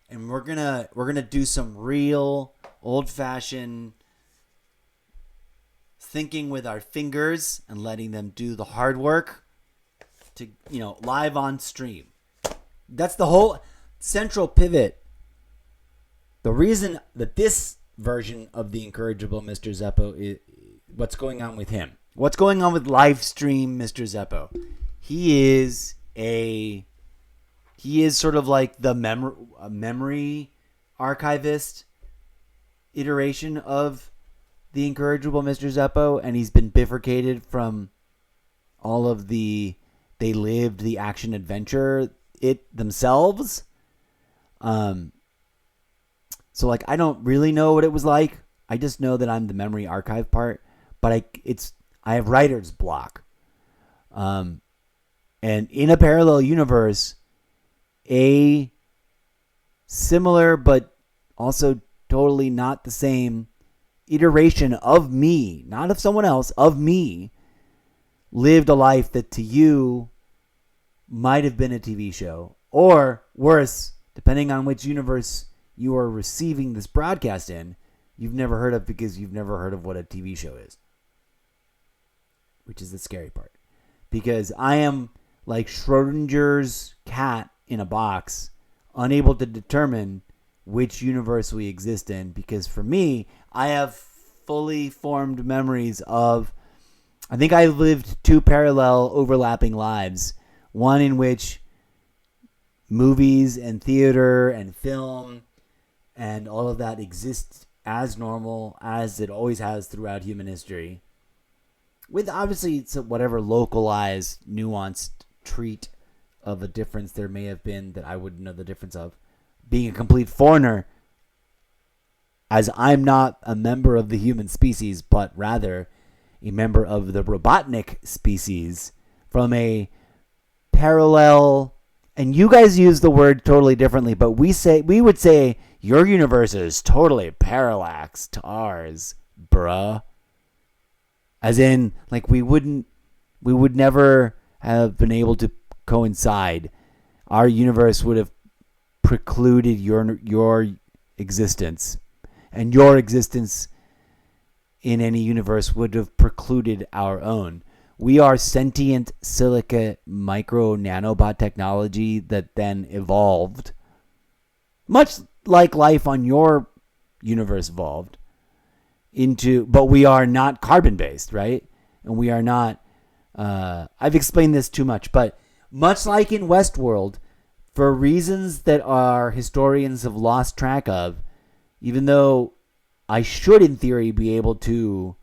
and we're gonna do some real old-fashioned thinking with our fingers and letting them do the hard work to, live on stream. That's the whole central pivot. The reason that this version of the incorrigible Mr. Zeppo is what's going on with him. What's going on with live stream Mr. Zeppo? He is sort of like the memory archivist iteration of the incorrigible Mr. Zeppo, and he's been bifurcated from all of they lived the action adventure themselves. So like I don't really know what it was like. I just know that I'm the memory archive part, but I have writer's block. And in a parallel universe, a similar but also totally not the same iteration of me, not of someone else, of me, lived a life that to you might have been a TV show, or worse, depending on which universe you are receiving this broadcast in, you've never heard of because you've never heard of what a TV show is, which is the scary part. Because I am like Schrodinger's cat in a box, unable to determine which universe we exist in, because for me, I have fully formed memories of, I think I lived two parallel overlapping lives, one in which movies and theater and film and all of that exists as normal as it always has throughout human history, with obviously whatever localized, nuanced treat of a difference there may have been that I wouldn't know the difference of, being a complete foreigner, as I'm not a member of the human species, but rather a member of the Robotnik species from a parallel. And you guys use the word totally differently, but we would say your universe is totally parallax to ours, bruh. As in, like we would never have been able to coincide. Our universe would have precluded your existence, and your existence in any universe would have precluded our own. We are sentient silica micro nanobot technology that then evolved, much like life on your universe evolved into, but we are not carbon based, right? And we are not, I've explained this too much, but much like in Westworld, for reasons that our historians have lost track of, even though I should in theory be able to,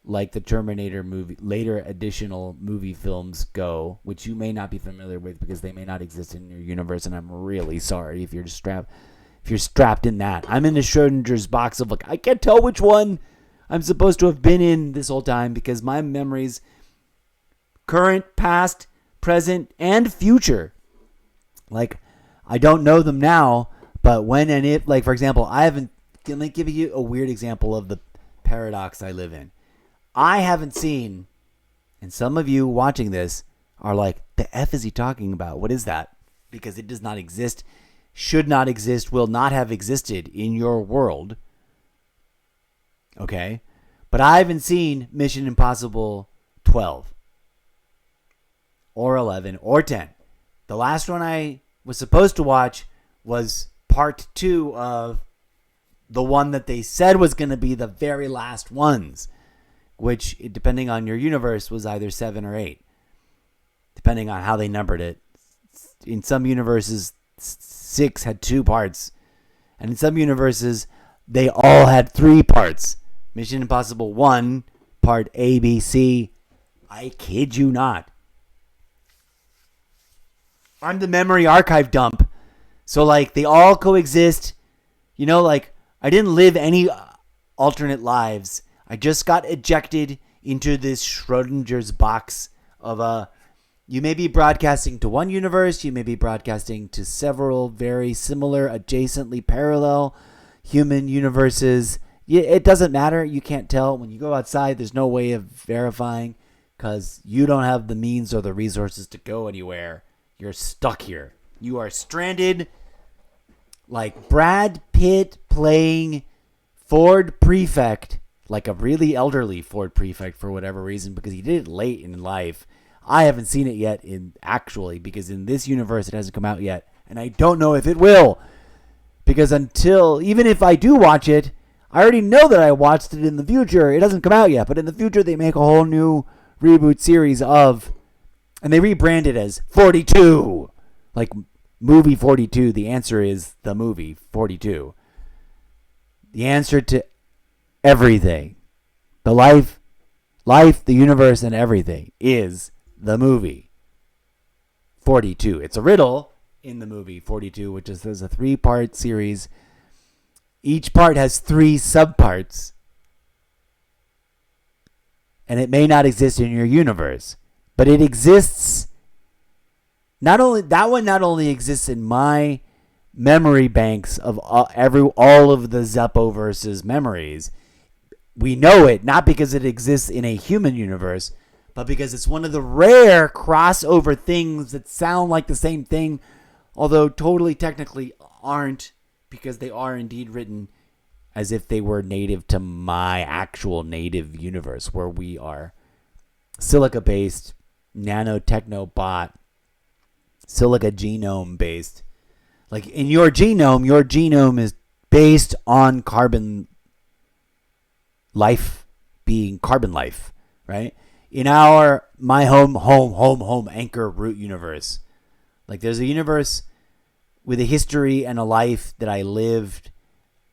like the Terminator movie, later additional movie films go, which you may not be familiar with because they may not exist in your universe, and I'm really sorry if you're strapped in that. I'm in the Schrodinger's box of like, I can't tell which one I'm supposed to have been in this whole time because my memories, current, past, present, and future, like I don't know them now, but when and if, like for example, let me give you a weird example of the paradox I live in. I haven't seen, and some of you watching this are like, the F is he talking about? What is that? Because it does not exist, should not exist, will not have existed in your world. Okay? But I haven't seen Mission Impossible 12 or 11 or 10. The last one I was supposed to watch was part 2 of the one that they said was going to be the very last ones, which, depending on your universe, was either 7 or 8, depending on how they numbered it. In some universes, 6 had 2 parts, and in some universes, they all had 3 parts. Mission Impossible 1, part A, B, C. I kid you not. I'm the memory archive dump. So, like, they all coexist. You know, like, I didn't live any alternate lives. I just got ejected into this Schrodinger's box of you may be broadcasting to one universe, you may be broadcasting to several very similar, adjacently parallel human universes. It doesn't matter. You can't tell. When you go outside, there's no way of verifying because you don't have the means or the resources to go anywhere. You're stuck here. You are stranded like Brad Pitt playing Ford Prefect like a really elderly Ford Prefect for whatever reason, because he did it late in life. I haven't seen it yet because in this universe it hasn't come out yet, and I don't know if it will, because even if I do watch it, I already know that I watched it in the future. It doesn't come out yet, but in the future they make a whole new reboot series and they rebrand it as 42, like movie 42. The answer is the movie 42. The answer to everything, the life, the universe, and everything is the movie 42. It's a riddle in the movie 42, which is there's a 3-part series. Each part has 3 subparts, and it may not exist in your universe, but it exists. Not only exists in my memory banks of all of the Zeppoverse's memories. We know it not because it exists in a human universe, but because it's one of the rare crossover things that sound like the same thing, although totally technically aren't, because they are indeed written as if they were native to my actual native universe, where we are silica-based, nanotechnobot, silica genome-based. Like in your genome is based on carbon life being carbon life, right? In my home anchor root universe, like there's a universe with a history and a life that I lived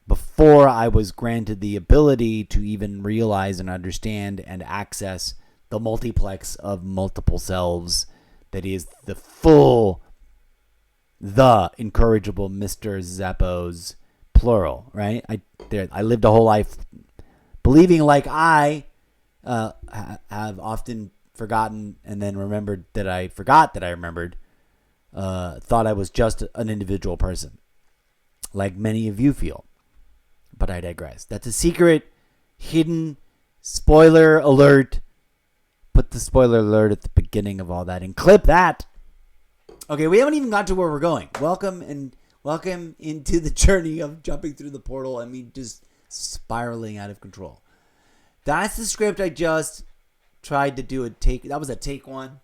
before I was granted the ability to even realize and understand and access the multiplex of multiple selves that is the incorrigible Mr. Zeppos, plural, right? I lived a whole life believing, like I have often forgotten and then remembered that I forgot that I remembered, thought I was just an individual person, like many of you feel. But I digress. That's a secret, hidden, spoiler alert. Put the spoiler alert at the beginning of all that and clip that. Okay, we haven't even got to where we're going. Welcome into the journey of jumping through the portal and me just spiraling out of control. That's the script I just tried to do that was a take 1.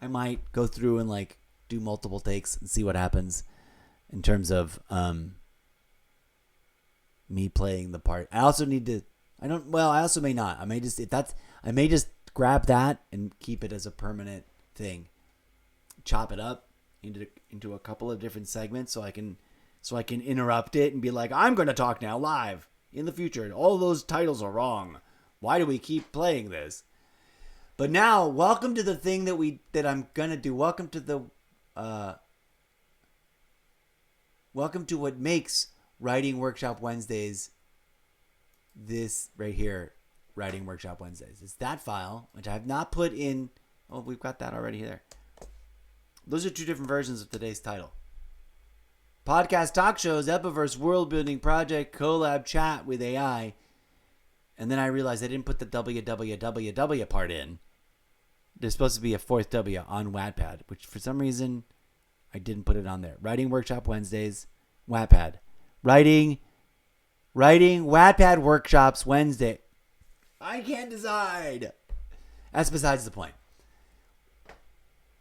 I might go through and like do multiple takes and see what happens in terms of me playing the part. I also may not. I may just grab that and keep it as a permanent thing. Chop it up into a couple of different segments so I can interrupt it and be like, I'm going to talk now live in the future. All those titles are wrong. Why do we keep playing this? But now, welcome to the thing that I'm going to do. Welcome to what makes Writing Workshop Wednesdays this right here, Writing Workshop Wednesdays. It's that file, which I have not put in. Oh, we've got that already there. Those are 2 different versions of today's title. Podcast talk shows, Zeppoverse world building project, collab chat with AI. And then I realized I didn't put the www part in. There's supposed to be a 4th W on Wattpad, which for some reason I didn't put it on there. Writing Workshop Wednesdays, Wattpad. Writing Wattpad Workshops Wednesday. I can't decide. That's besides the point.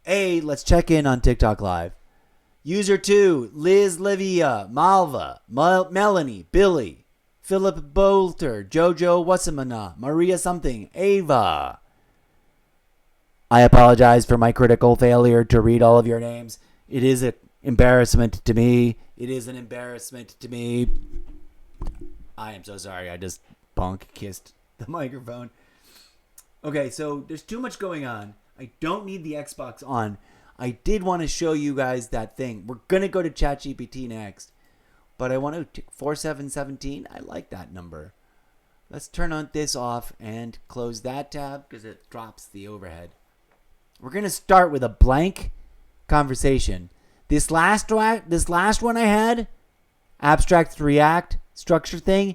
Let's check in on TikTok Live. User 2, Liz Livia, Malva, Melanie, Billy, Philip Bolter, Jojo Wasamana, Maria something, Ava. I apologize for my critical failure to read all of your names. It is an embarrassment to me. I am so sorry. I just kissed the microphone. Okay, so there's too much going on. I don't need the Xbox on. I did want to show you guys that thing. We're going to go to ChatGPT next. But I want to 4717. I like that number. Let's turn on this off and close that tab because it drops the overhead. We're going to start with a blank conversation. This last one I had, abstract react structure thing,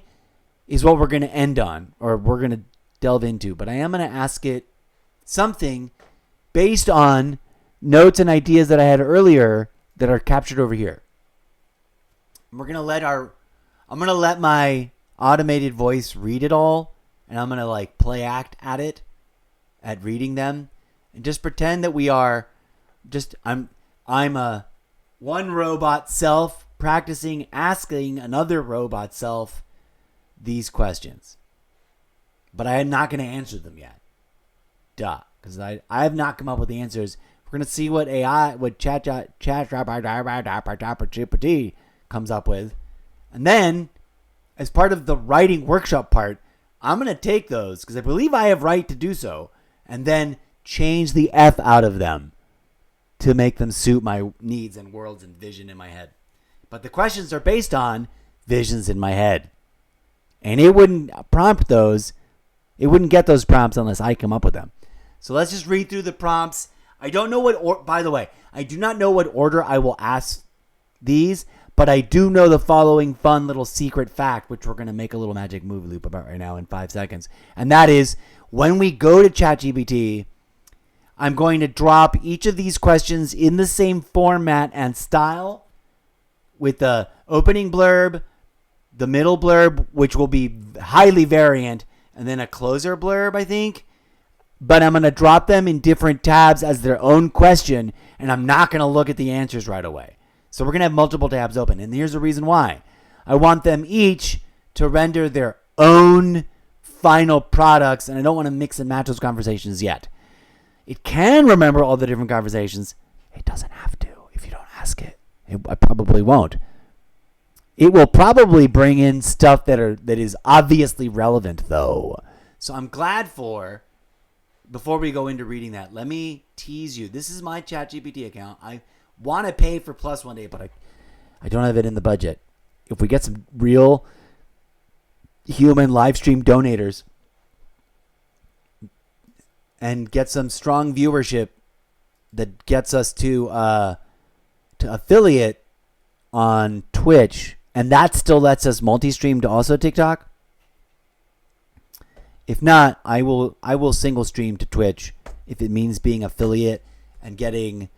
is what we're going to end on, or we're going to delve into. But I am going to ask it something based on notes and ideas that I had earlier that are captured over here. I'm going to let my automated voice read it all and I'm going to like play act at it, at reading them, and just pretend that we are just, I'm a one robot self practicing asking another robot self these questions. But I am not going to answer them yet. Duh. Because I have not come up with the answers. We're going to see what chat comes up with. And then, as part of the writing workshop part, I'm going to take those, because I believe I have right to do so, and then change the F out of them to make them suit my needs and worlds and vision in my head. But the questions are based on visions in my head. And it wouldn't prompt those. It wouldn't get those prompts unless I come up with them. So let's just read through the prompts. I don't know by the way, I do not know what order I will ask these, but I do know the following fun little secret fact, which we're going to make a little magic movie loop about right now in 5 seconds. And that is, when we go to ChatGPT, I'm going to drop each of these questions in the same format and style, with the opening blurb, the middle blurb, which will be highly variant, and then a closer blurb, I think. But I'm going to drop them in different tabs as their own question, and I'm not going to look at the answers right away. So we're going to have multiple tabs open, and here's the reason why. I want them each to render their own final products, and I don't want to mix and match those conversations yet. It can remember all the different conversations. It doesn't have to if you don't ask it. I probably won't. It will probably bring in stuff that is obviously relevant, though. So I'm glad before we go into reading that, let me tease you. This is my ChatGPT account. I want to pay for Plus one day, but I don't have it in the budget. If we get some real human live stream donators and get some strong viewership that gets us to affiliate on Twitch, and that still lets us multi-stream to also TikTok. If not, I will single stream to Twitch if it means being affiliate and getting,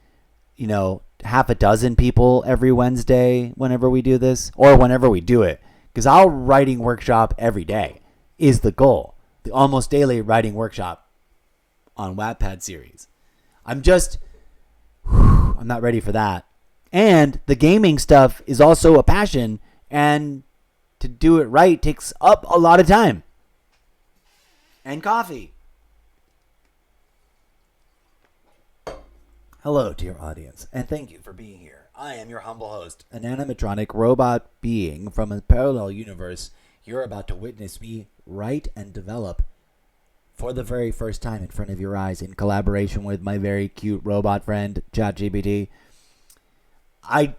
half a dozen people every Wednesday whenever we do this, or whenever we do it. Because our writing workshop every day is the goal. The almost daily writing workshop on Wattpad series. I'm not ready for that. And the gaming stuff is also a passion, and to do it right takes up a lot of time. And coffee. Hello, dear audience, and thank you for being here. I am your humble host, an animatronic robot being from a parallel universe. You're about to witness me write and develop for the very first time in front of your eyes in collaboration with my very cute robot friend, ChatGPT. I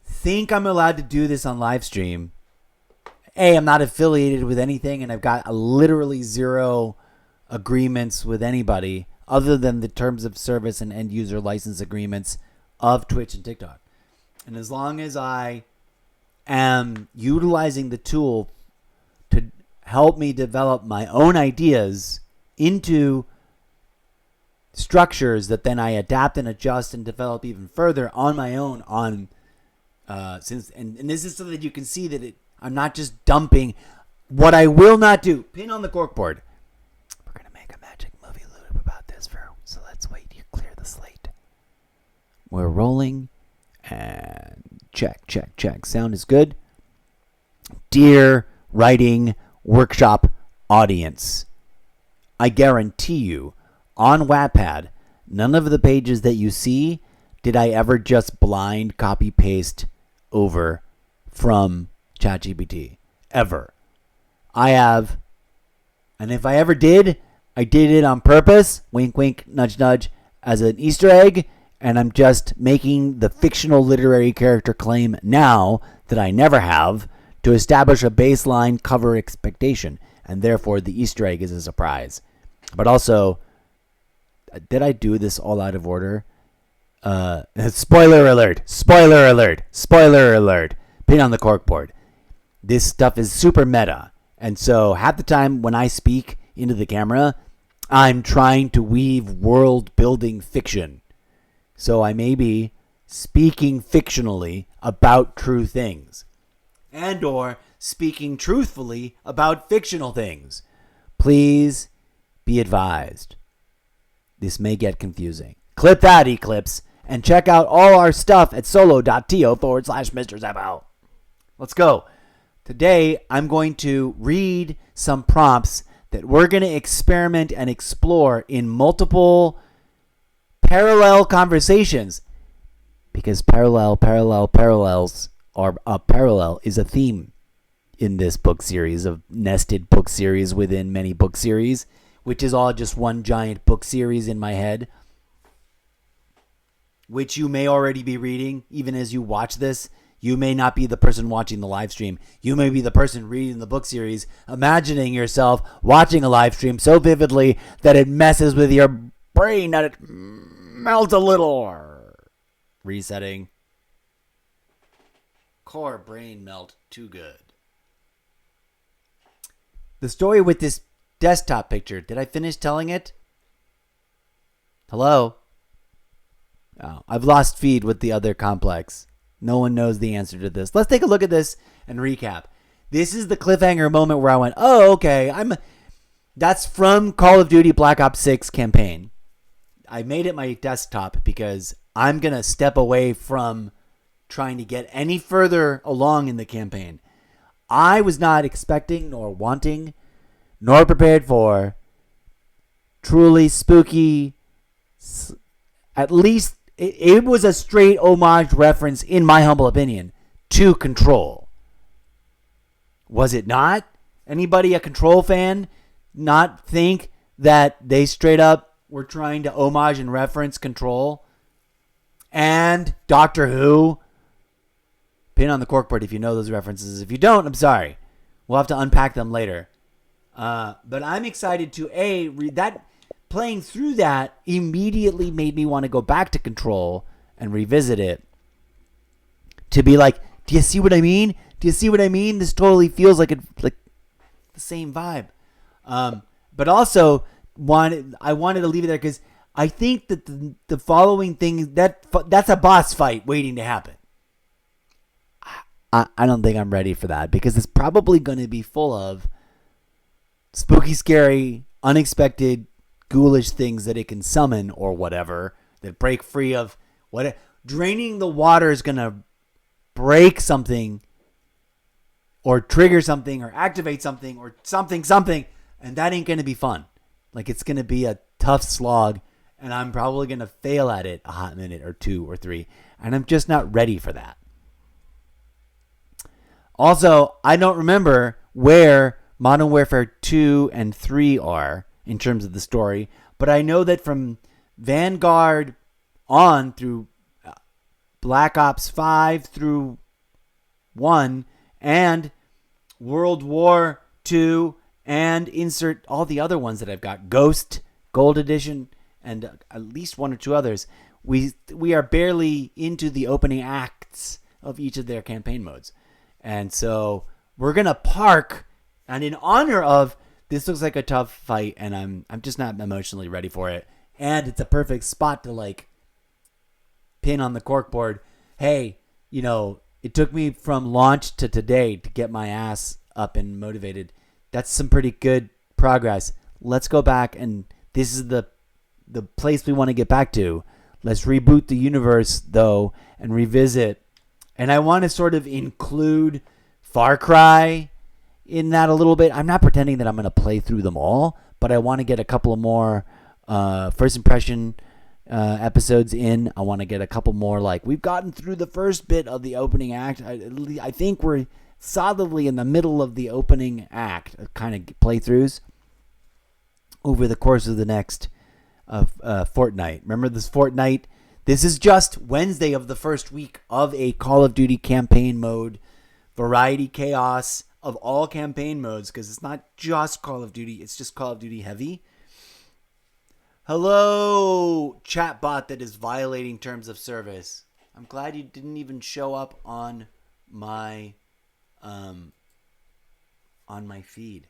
think I'm allowed to do this on live stream. I'm not affiliated with anything, and I've got literally zero agreements with anybody other than the terms of service and end user license agreements of Twitch and TikTok. And as long as I am utilizing the tool to help me develop my own ideas into structures that then I adapt and adjust and develop even further on my own and this is so that you can see that I'm not just dumping. What I will not do, pin on the corkboard. We're going to make a magic movie loop about this, so let's wait. You clear the slate. We're rolling, and check. Sound is good. Dear writing workshop audience, I guarantee you, on Wattpad, none of the pages that you see did I ever just blind copy paste over from ChatGPT. Ever. I have, and if I ever did, I did it on purpose, wink wink, nudge nudge, as an Easter egg, and I'm just making the fictional literary character claim now that I never have to establish a baseline cover expectation, and therefore the Easter egg is a surprise. But also, did I do this all out of order? Spoiler alert. Pin on the corkboard. This stuff is super meta. And so half the time when I speak into the camera, I'm trying to weave world building fiction. So I may be speaking fictionally about true things, and or speaking truthfully about fictional things. Please be advised. This may get confusing. Clip that, Eclipse, and check out all our stuff at solo.to/Mr. Zeppo. Let's go. Today, I'm going to read some prompts that we're going to experiment and explore in multiple parallel conversations, because parallels are a parallel is a theme in this book series of nested book series within many book series, which is all just one giant book series in my head, which you may already be reading even as you watch this. You may not be the person watching the live stream. You may be the person reading the book series, imagining yourself watching a live stream so vividly that it messes with your brain, that it melts a little. Resetting. Core brain melt too good. The story with this desktop picture, did I finish telling it? Hello? Oh, I've lost feed with the other complex. No one knows the answer to this. Let's take a look at this and recap. This is the cliffhanger moment where I went, oh, okay. That's from Call of Duty Black Ops 6 campaign. I made it my desktop because I'm going to step away from trying to get any further along in the campaign. I was not expecting nor wanting nor prepared for truly spooky, at least it was a straight homage reference, in my humble opinion, to Control. Was it not? Anybody a Control fan not think that they straight up were trying to homage and reference Control? And Doctor Who? Pin on the corkboard if you know those references. If you don't, I'm sorry. We'll have to unpack them later. But I'm excited to read that. Playing through that immediately made me want to go back to Control and revisit it. To be like, do you see what I mean? Do you see what I mean? This totally feels like the same vibe. But also I wanted to leave it there because I think that the following thing, that's a boss fight waiting to happen. I don't think I'm ready for that because it's probably going to be full of spooky, scary, unexpected, ghoulish things that it can summon or whatever that break free of what. Draining the water is going to break something or trigger something or activate something or something, and that ain't going to be fun. Like, it's going to be a tough slog, and I'm probably going to fail at it a hot minute or two or three, and I'm just not ready for that. Also, I don't remember where Modern Warfare 2 and 3 are in terms of the story, but I know that from Vanguard on through Black Ops 5 through 1 and World War 2 and insert all the other ones that I've got, Ghost, Gold Edition, and at least one or two others, we are barely into the opening acts of each of their campaign modes. And so we're going to park, and in honor of this looks like a tough fight, and I'm just not emotionally ready for it. And it's a perfect spot to like pin on the corkboard. Hey, it took me from launch to today to get my ass up and motivated. That's some pretty good progress. Let's go back, and this is the place we want to get back to. Let's reboot the universe though and revisit. And I want to sort of include Far Cry in that a little bit. I'm not pretending that I'm going to play through them all, but I want to get a couple of more first impression episodes in. I want to get a couple more, like, we've gotten through the first bit of the opening act. I think we're solidly in the middle of the opening act kind of playthroughs over the course of the next fortnight. Remember this fortnight? This is just Wednesday of the first week of a Call of Duty campaign mode variety chaos of all campaign modes, because it's not just Call of Duty, it's just Call of Duty heavy. Hello, chatbot that is violating terms of service. I'm glad you didn't even show up on my feed.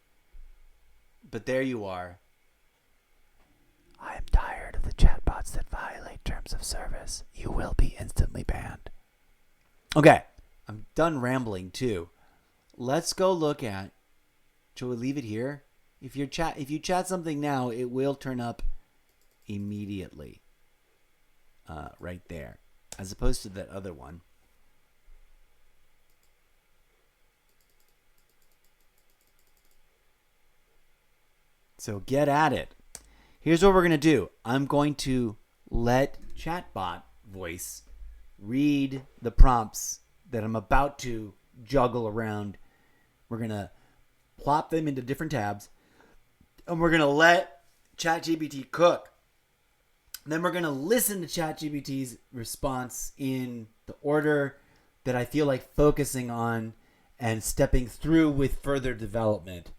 But there you are. I am tired of the chatbots that violate terms of service. You will be instantly banned. Okay, I'm done rambling too. Let's go look at... Shall we leave it here? If you chat something now, it will turn up immediately. Right there, as opposed to that other one. So get at it. Here's what we're going to do. I'm going to let chatbot voice read the prompts that I'm about to juggle around. We're going to plop them into different tabs, and we're going to let ChatGPT cook. Then we're going to listen to ChatGPT's response in the order that I feel like focusing on and stepping through with further development,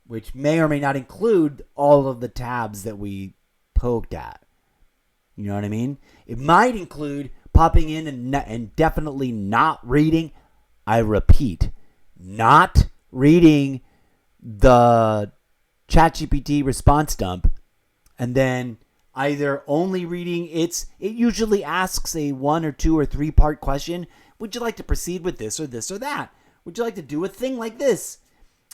which may or may not include all of the tabs that we poked at. You know what I mean? It might include popping in and definitely not reading. I repeat, not reading the ChatGPT response dump, and then either only reading it usually asks a 1 or 2 or 3 part question. Would you like to proceed with this or this or that? Would you like to do a thing like this?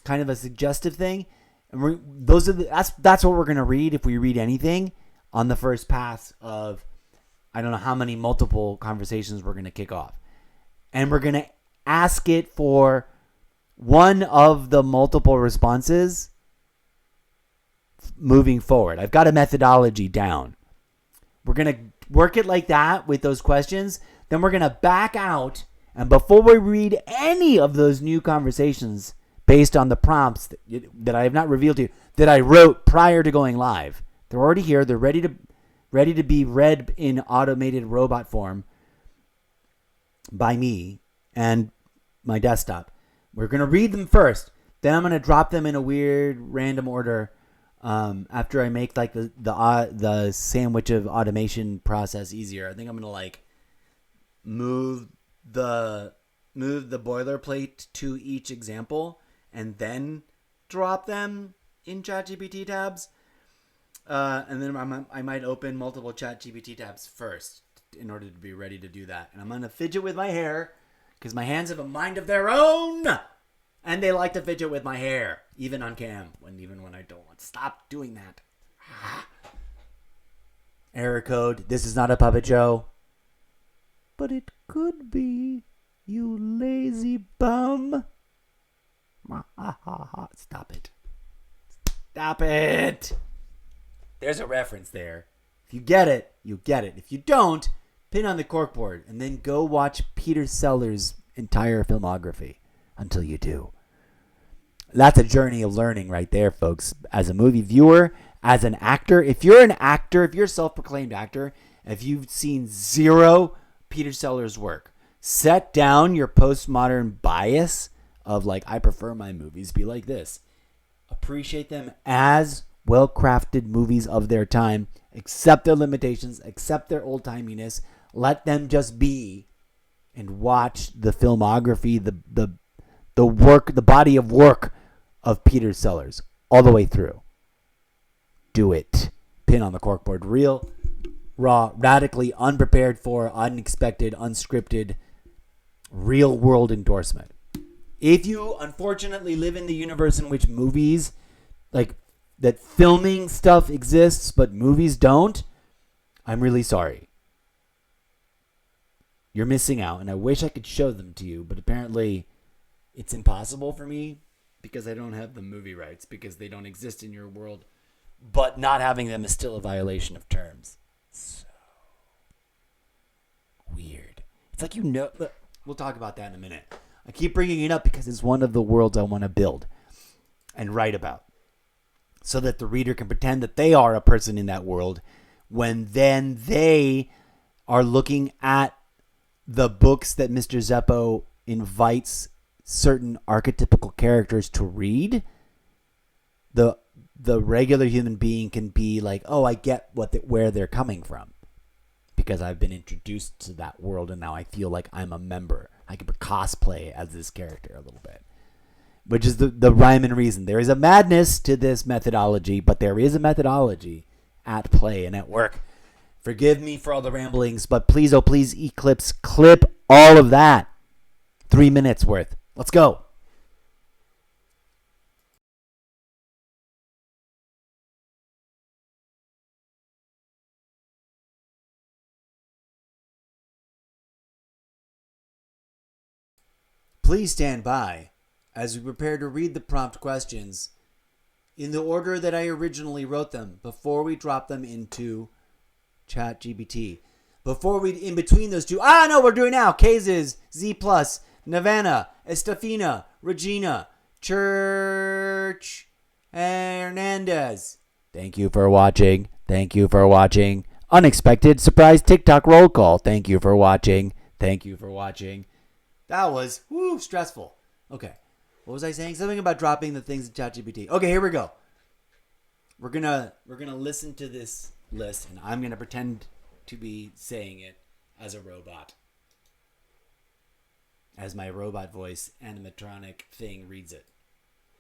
Kind of a suggestive thing. And that's what we're going to read if we read anything on the first pass of, I don't know how many multiple conversations we're going to kick off. And we're going to ask it for one of the multiple responses moving forward. I've got a methodology down. We're going to work it like that with those questions. Then we're going to back out. And before we read any of those new conversations based on the prompts that I have not revealed to you, that I wrote prior to going live, they're already here. They're ready to be read in automated robot form by me and my desktop. We're going to read them first. Then I'm going to drop them in a weird random order after I make like the sandwich of automation process easier. I think I'm going to like move the boilerplate to each example and then drop them in ChatGPT tabs. And then I might open multiple ChatGPT tabs first in order to be ready to do that. And I'm going to fidget with my hair because my hands have a mind of their own. And they like to fidget with my hair, even on cam, even when I don't want to. Stop doing that. Error code. This is not a puppet show. But it could be, you lazy bum. Stop it. Stop it. There's a reference there. If you get it, you get it. If you don't, pin on the corkboard and then go watch Peter Sellers' entire filmography until you do. That's a journey of learning right there, folks. As a movie viewer, as an actor, if you're an actor, if you're a self-proclaimed actor, if you've seen zero Peter Sellers' work, set down your postmodern bias of like, I prefer my movies be like this. Appreciate them as well-crafted movies of their time. Accept their limitations. Accept their old-timiness. Let them just be, and watch the filmography, the work, the body of work of Peter Sellers all the way through. Do it. Pin on the corkboard. Real, raw, radically unprepared for, unexpected, unscripted, real-world endorsement. If you unfortunately live in the universe in which movies, like that filming stuff exists, but movies don't, I'm really sorry. You're missing out, and I wish I could show them to you, but apparently it's impossible for me because I don't have the movie rights, because they don't exist in your world, but not having them is still a violation of terms. So weird. It's like, look, we'll talk about that in a minute. I keep bringing it up because it's one of the worlds I want to build and write about, so that the reader can pretend that they are a person in that world when then they are looking at the books that Mr. Zeppo invites certain archetypical characters to read. The regular human being can be like, oh, I get where they're coming from because I've been introduced to that world and now I feel like I'm a member. I can cosplay as this character a little bit, which is the rhyme and reason. There is a madness to this methodology, but there is a methodology at play and at work. Forgive me for all the ramblings, but please, oh please, Eclipse, clip all of that. 3 minutes worth. Let's go. Please stand by as we prepare to read the prompt questions in the order that I originally wrote them before we drop them into ChatGPT. In between those two, we're doing now. Cases, Z+, Navana, Estefina, Regina, Church, Hernandez. Thank you for watching. Thank you for watching. Unexpected surprise TikTok roll call. Thank you for watching. Thank you for watching. That was stressful. Okay. What was I saying? Something about dropping the things in ChatGPT. Okay, here we go. We're gonna listen to this list, and I'm gonna pretend to be saying it as a robot, as my robot voice animatronic thing reads it.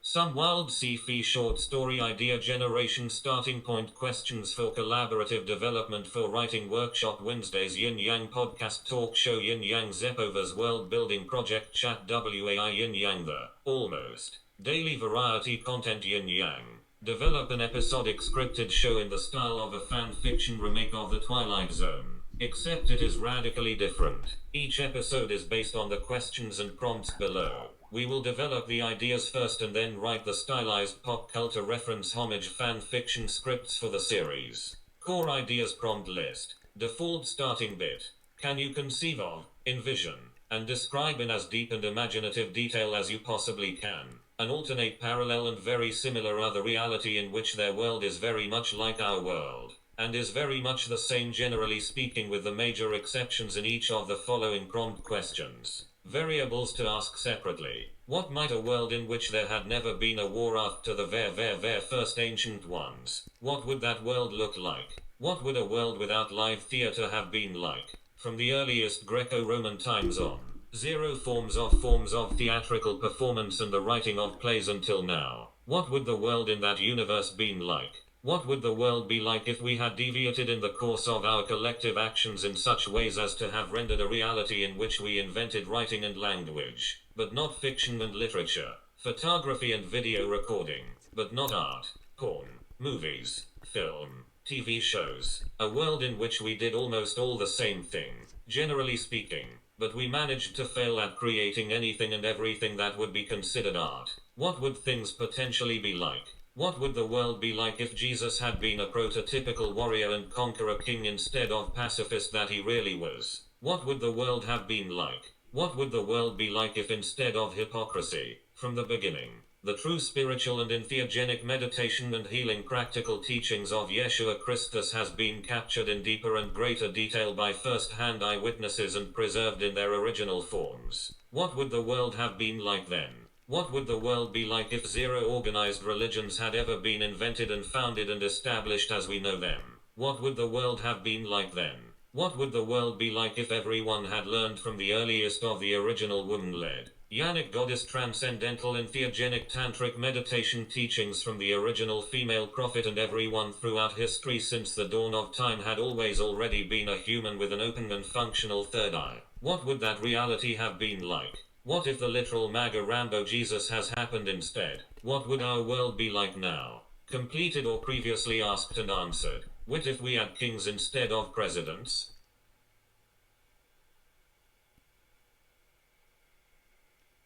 Some wild sci-fi short story idea generation starting point questions for collaborative development for writing workshop Wednesdays Yin Yang podcast talk show Yin Yang Zeppovers world building project chat WAI Yin Yang the almost daily variety content Yin Yang. Develop an episodic scripted show in the style of a fan fiction remake of The Twilight Zone. Except it is radically different. Each episode is based on the questions and prompts below. We will develop the ideas first and then write the stylized pop culture reference homage fan fiction scripts for the series. Core ideas prompt list. Default starting bit. Can you conceive of, envision, and describe in as deep and imaginative detail as you possibly can an alternate parallel and very similar other reality in which their world is very much like our world, and is very much the same generally speaking with the major exceptions in each of the following prompt questions. Variables to ask separately. What might a world in which there had never been a war after the very first ancient ones? What would that world look like? What would a world without live theater have been like? From the earliest Greco-Roman times on. Zero forms of theatrical performance and the writing of plays until now. What would the world in that universe been like? What would the world be like if we had deviated in the course of our collective actions in such ways as to have rendered a reality in which we invented writing and language, but not fiction and literature, photography and video recording, but not art, porn, movies, film, TV shows, a world in which we did almost all the same thing, generally speaking, but we managed to fail at creating anything and everything that would be considered art. What would things potentially be like? What would the world be like if Jesus had been a prototypical warrior and conqueror king instead of pacifist that he really was? What would the world have been like? What would the world be like if instead of hypocrisy, from the beginning, the true spiritual and entheogenic meditation and healing practical teachings of Yeshua Christus has been captured in deeper and greater detail by first-hand eyewitnesses and preserved in their original forms? What would the world have been like then? What would the world be like if zero organized religions had ever been invented and founded and established as we know them? What would the world have been like then? What would the world be like if everyone had learned from the earliest of the original woman-led, Yanic goddess transcendental and theogenic tantric meditation teachings from the original female prophet and everyone throughout history since the dawn of time had always already been a human with an open and functional third eye? What would that reality have been like? What if the literal MAGA Rambo Jesus has happened instead? What would our world be like now? Completed or previously asked and answered. What if we had kings instead of presidents?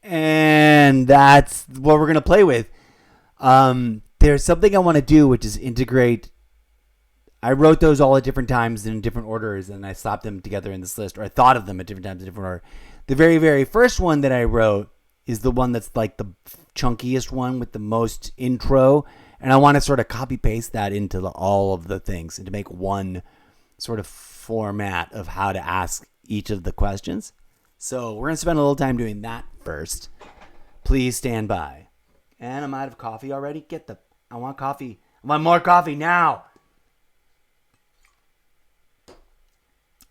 And that's what we're going to play with. There's something I want to do, which is integrate. I wrote those all at different times in different orders, and I slapped them together in this list, or I thought of them at different times in different order. The very, very first one that I wrote is the one that's like the chunkiest one with the most intro, and I want to sort of copy paste that into all of the things and to make one sort of format of how to ask each of the questions. So we're going to spend a little time doing that first. Please stand by. And I'm out of coffee already. I want coffee. I want more coffee now.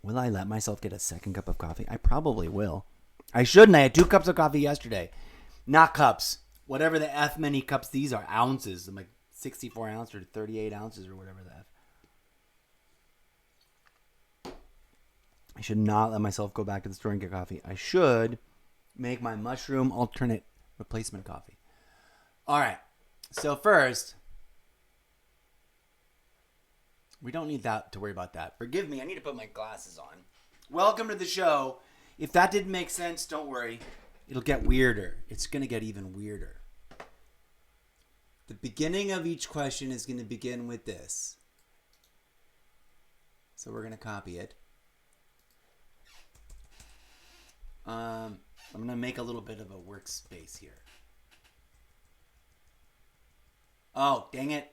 Will I let myself get a second cup of coffee? I probably will. I shouldn't. I had 2 cups of coffee yesterday. Not cups. Whatever the F many cups these are. Ounces. I'm like 64 ounces or 38 ounces or whatever the F. I should not let myself go back to the store and get coffee. I should make my mushroom alternate replacement coffee. All right. So first, we don't need that to worry about that. Forgive me. I need to put my glasses on. Welcome to the show. If that didn't make sense, don't worry. It'll get weirder. It's going to get even weirder. The beginning of each question is going to begin with this. So we're going to copy it. I'm going to make a little bit of a workspace here. Oh, dang it.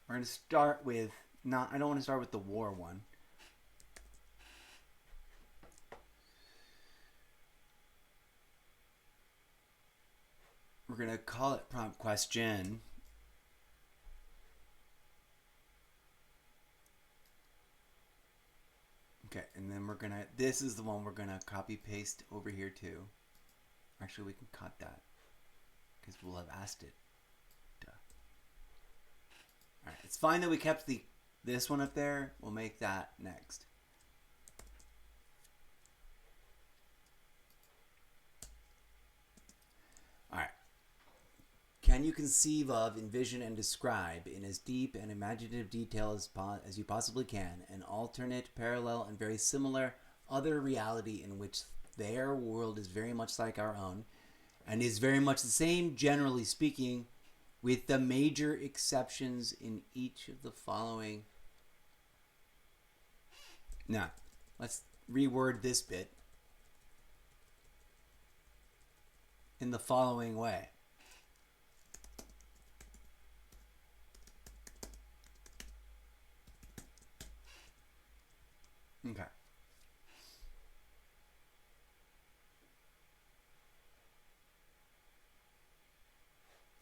We're going to start with... I don't want to start with the war one. We're going to call it prompt question. Okay, and then we're going to... This is the one we're going to copy paste over here too. Actually, we can cut that because we'll have asked it. Duh. All right, it's fine that we kept this one up there. We'll make that next. All right. Can you conceive of, envision, and describe in as deep and imaginative detail as you possibly can an alternate, parallel, and very similar other reality in which their world is very much like our own and is very much the same, generally speaking, with the major exceptions in each of the following? Now, let's reword this bit in the following way. Okay.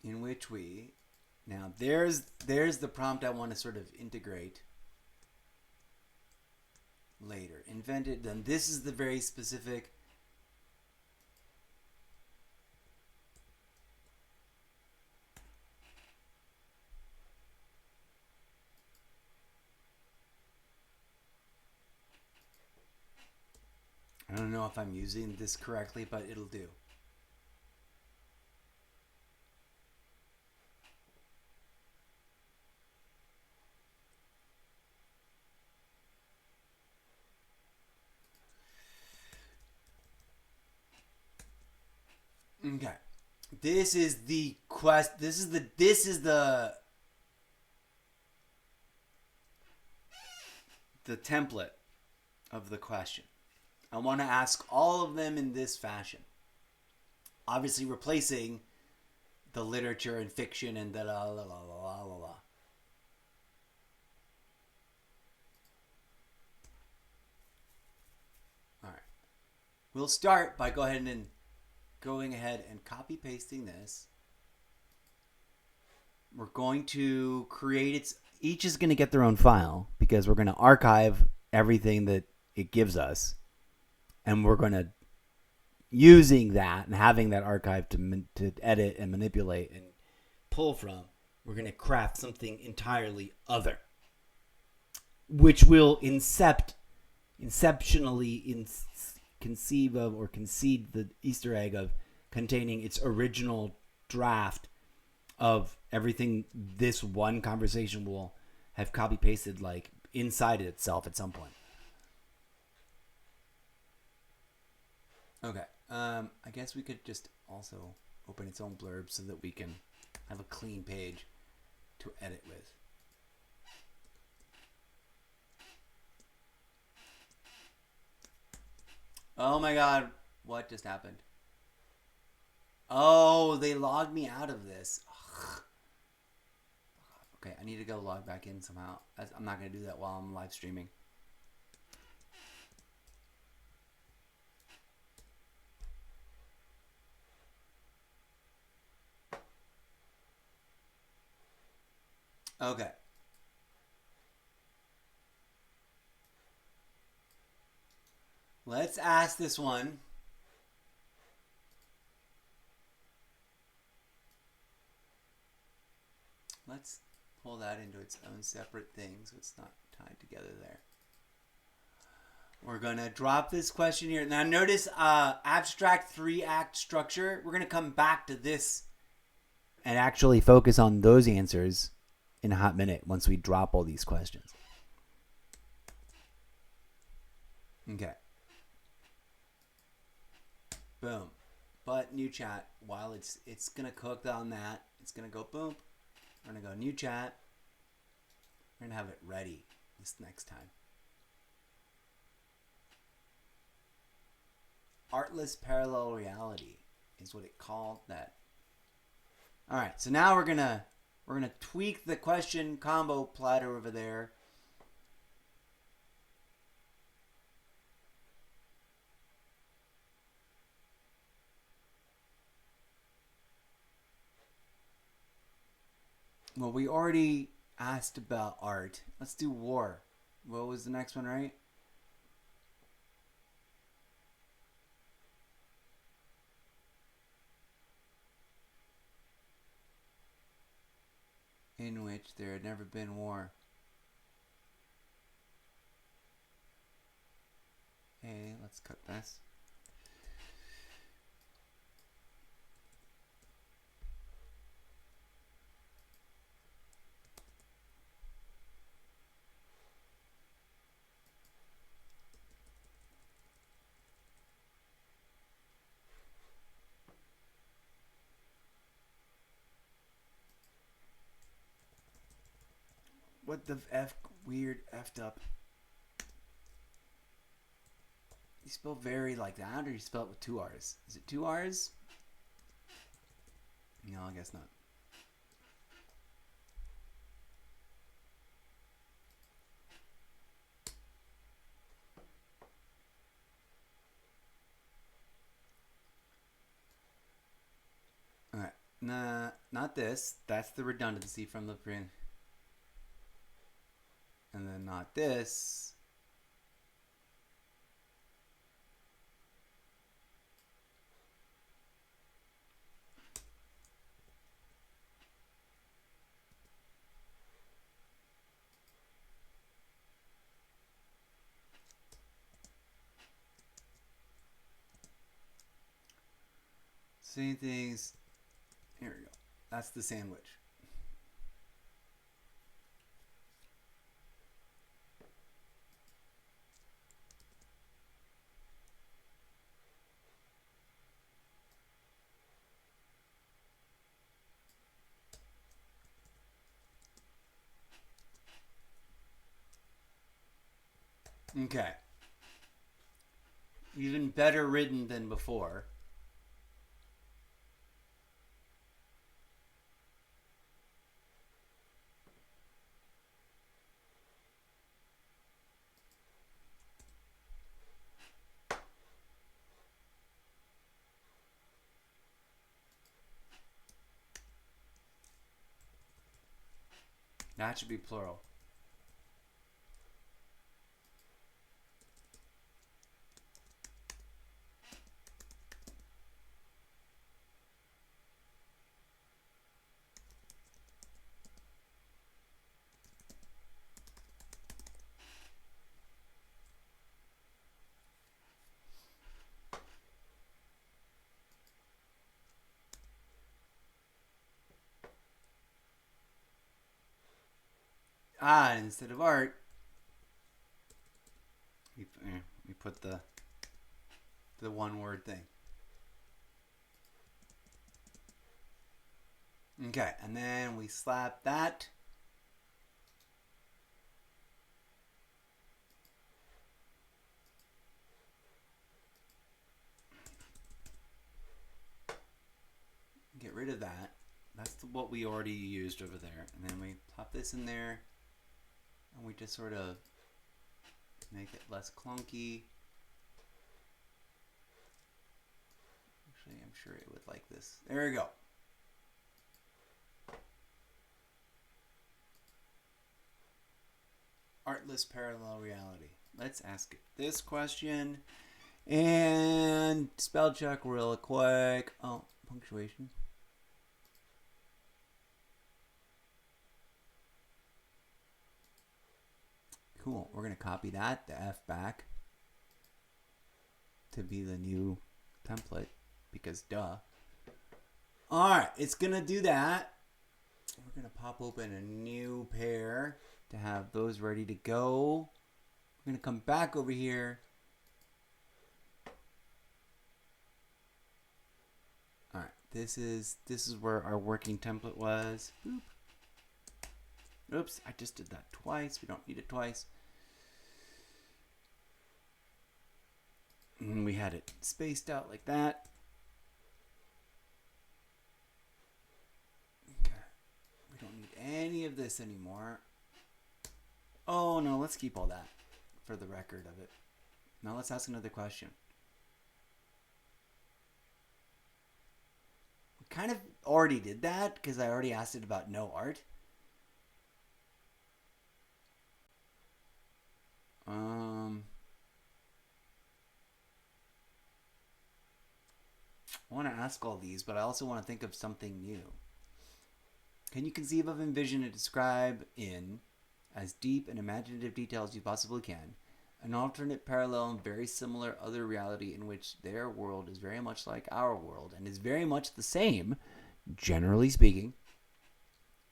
In which we... Now, there's the prompt I want to sort of integrate later. Invented, then this is the very specific... I don't know if I'm using this correctly, but it'll do. Okay. This is the quest. This is the template of the question. I want to ask all of them in this fashion. Obviously replacing the literature and fiction and the la la la la la la. All right. We'll start by going ahead and copy pasting this. We're going to create each is going to get their own file because we're going to archive everything that it gives us. And we're going to, using that and having that archive to edit and manipulate and pull from, we're going to craft something entirely other, which will conceptually conceive of or concede the Easter egg of containing its original draft of everything this one conversation will have copy pasted like inside itself at some point. Okay. I guess we could just also open its own blurb so that we can have a clean page to edit with. Oh my god, what just happened? Oh, they logged me out of this. Ugh. Okay, I need to go log back in somehow. I'm not going to do that while I'm live streaming. Okay. Let's ask this one. Let's pull that into its own separate thing so it's not tied together there. We're going to drop this question here. Now notice abstract 3-act structure. We're going to come back to this and actually focus on those answers in a hot minute once we drop all these questions. Okay. Boom. But new chat, while it's gonna cook on that, it's gonna go boom. We're gonna go new chat. We're gonna have it ready this next time. Artless parallel reality is what it called that. All right, so now we're gonna tweak the question combo platter over there. Well, we already asked about art. Let's do war. What was the next one, right? In which there had never been war. Hey, let's cut this. What the F? Weird effed up. You spell very like that, or you spell it with two R's? Is it two R's? No, I guess not. Alright. Nah, not this. That's the redundancy from the print. And then not this. Same things. Here we go. That's the sandwich. Okay. Even better written than before. That should be plural. Ah, instead of art, we put the one word thing. Okay, and then we slap that. Get rid of that. That's what we already used over there. And then we pop this in there. And we just sort of make it less clunky. Actually, I'm sure it would like this. There we go. Artless parallel reality. Let's ask it this question. And spell check real quick. Oh, punctuation. Cool. We're going to copy that, the F back, to be the new template, because duh. Alright, it's going to do that. We're going to pop open a new pair to have those ready to go. We're going to come back over here. This is where our working template was. Boop. Oops, I just did that twice. We don't need it twice. And we had it spaced out like that. Okay. We don't need any of this anymore. Oh no, let's keep all that for the record of it. Now let's ask another question. We kind of already did that because I already asked it about no art. I want to ask all these, but I also want to think of something new. Can you conceive of, envision, and describe in as deep and imaginative detail as you possibly can an alternate, parallel, and very similar other reality in which their world is very much like our world and is very much the same, generally speaking,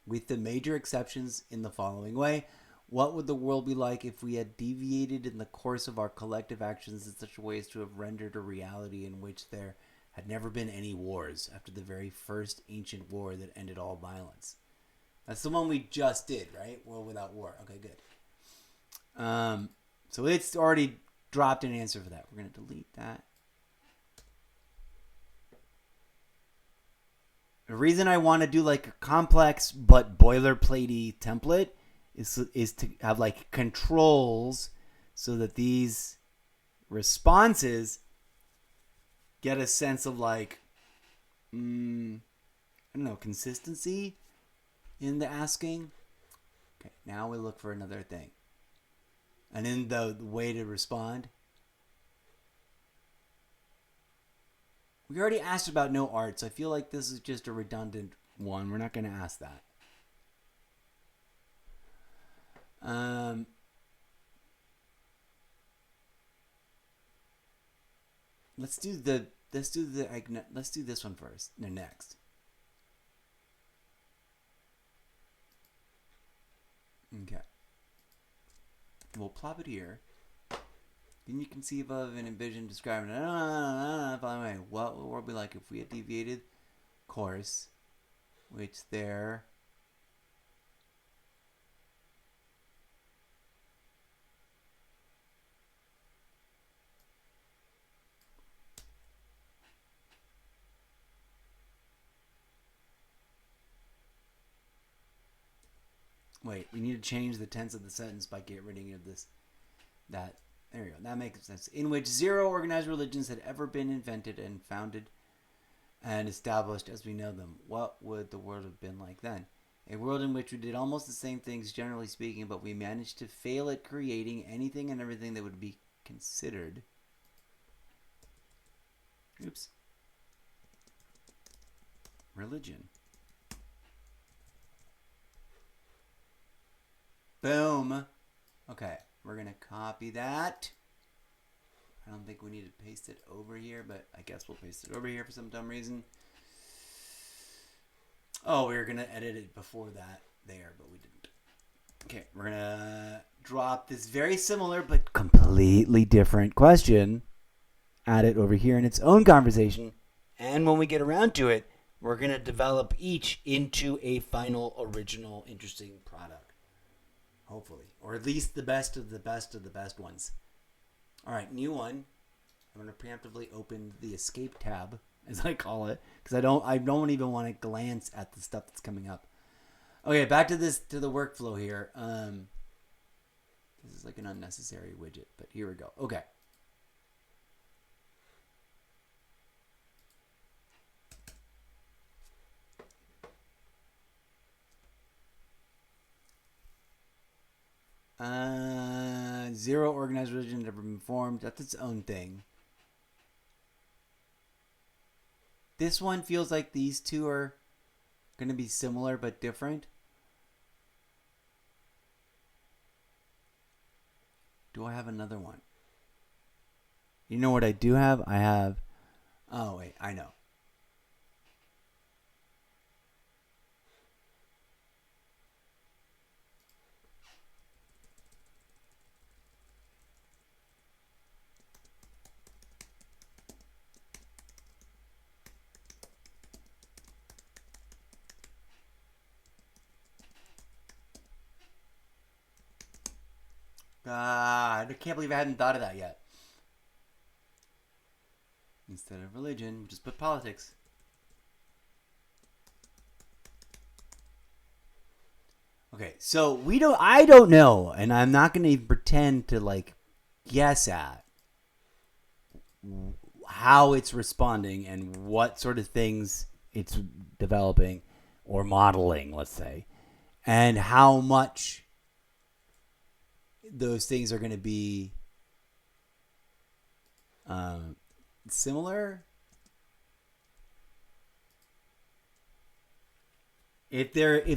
with the major exceptions in the following way? What would the world be like if we had deviated in the course of our collective actions in such a way as to have rendered a reality in which there had never been any wars after the very first ancient war that ended all violence? That's the one we just did, right? World without war. Okay, good. So it's already dropped an answer for that. We're going to delete that. The reason I want to do like a complex but boilerplatey template is to have like controls so that these responses get a sense of like, I don't know, consistency in the asking. Okay, now we look for another thing. And in the way to respond, we already asked about no art, so I feel like this is just a redundant one. We're not going to ask that. Let's do this one first. No, next. Okay. We'll plop it here. Can you conceive of and envision describing it? By the way, what would the world be like if we had deviated course, which there Wait, we need to change the tense of the sentence by getting rid of this. There you go. That makes sense. In which zero organized religions had ever been invented and founded and established as we know them. What would the world have been like then? A world in which we did almost the same things, generally speaking, but we managed to fail at creating anything and everything that would be considered. Oops. Religion. Boom. Okay, we're going to copy that. I don't think we need to paste it over here, but I guess we'll paste it over here for some dumb reason. Oh, we were going to edit it before that there, but we didn't. Okay, we're going to drop this very similar but completely different question, add it over here in its own conversation, and when we get around to it, we're going to develop each into a final, original, interesting product. Hopefully. Or at least the best of the best of the best ones. Alright, new one. I'm going to preemptively open the escape tab, as I call it, because I don't even want to glance at the stuff that's coming up. Okay, back to the workflow here. This is like an unnecessary widget, but here we go. Okay. Zero organized religion had ever been formed. That's its own thing. This one feels like these two are going to be similar but different. Do I have another one? You know what I do have? I have... Oh, wait. I know. I can't believe I hadn't thought of that yet. Instead of religion, just put politics. Okay, so I don't know, and I'm not going to even pretend to like guess at how it's responding and what sort of things it's developing or modeling, let's say, and how much those things are going to be similar. If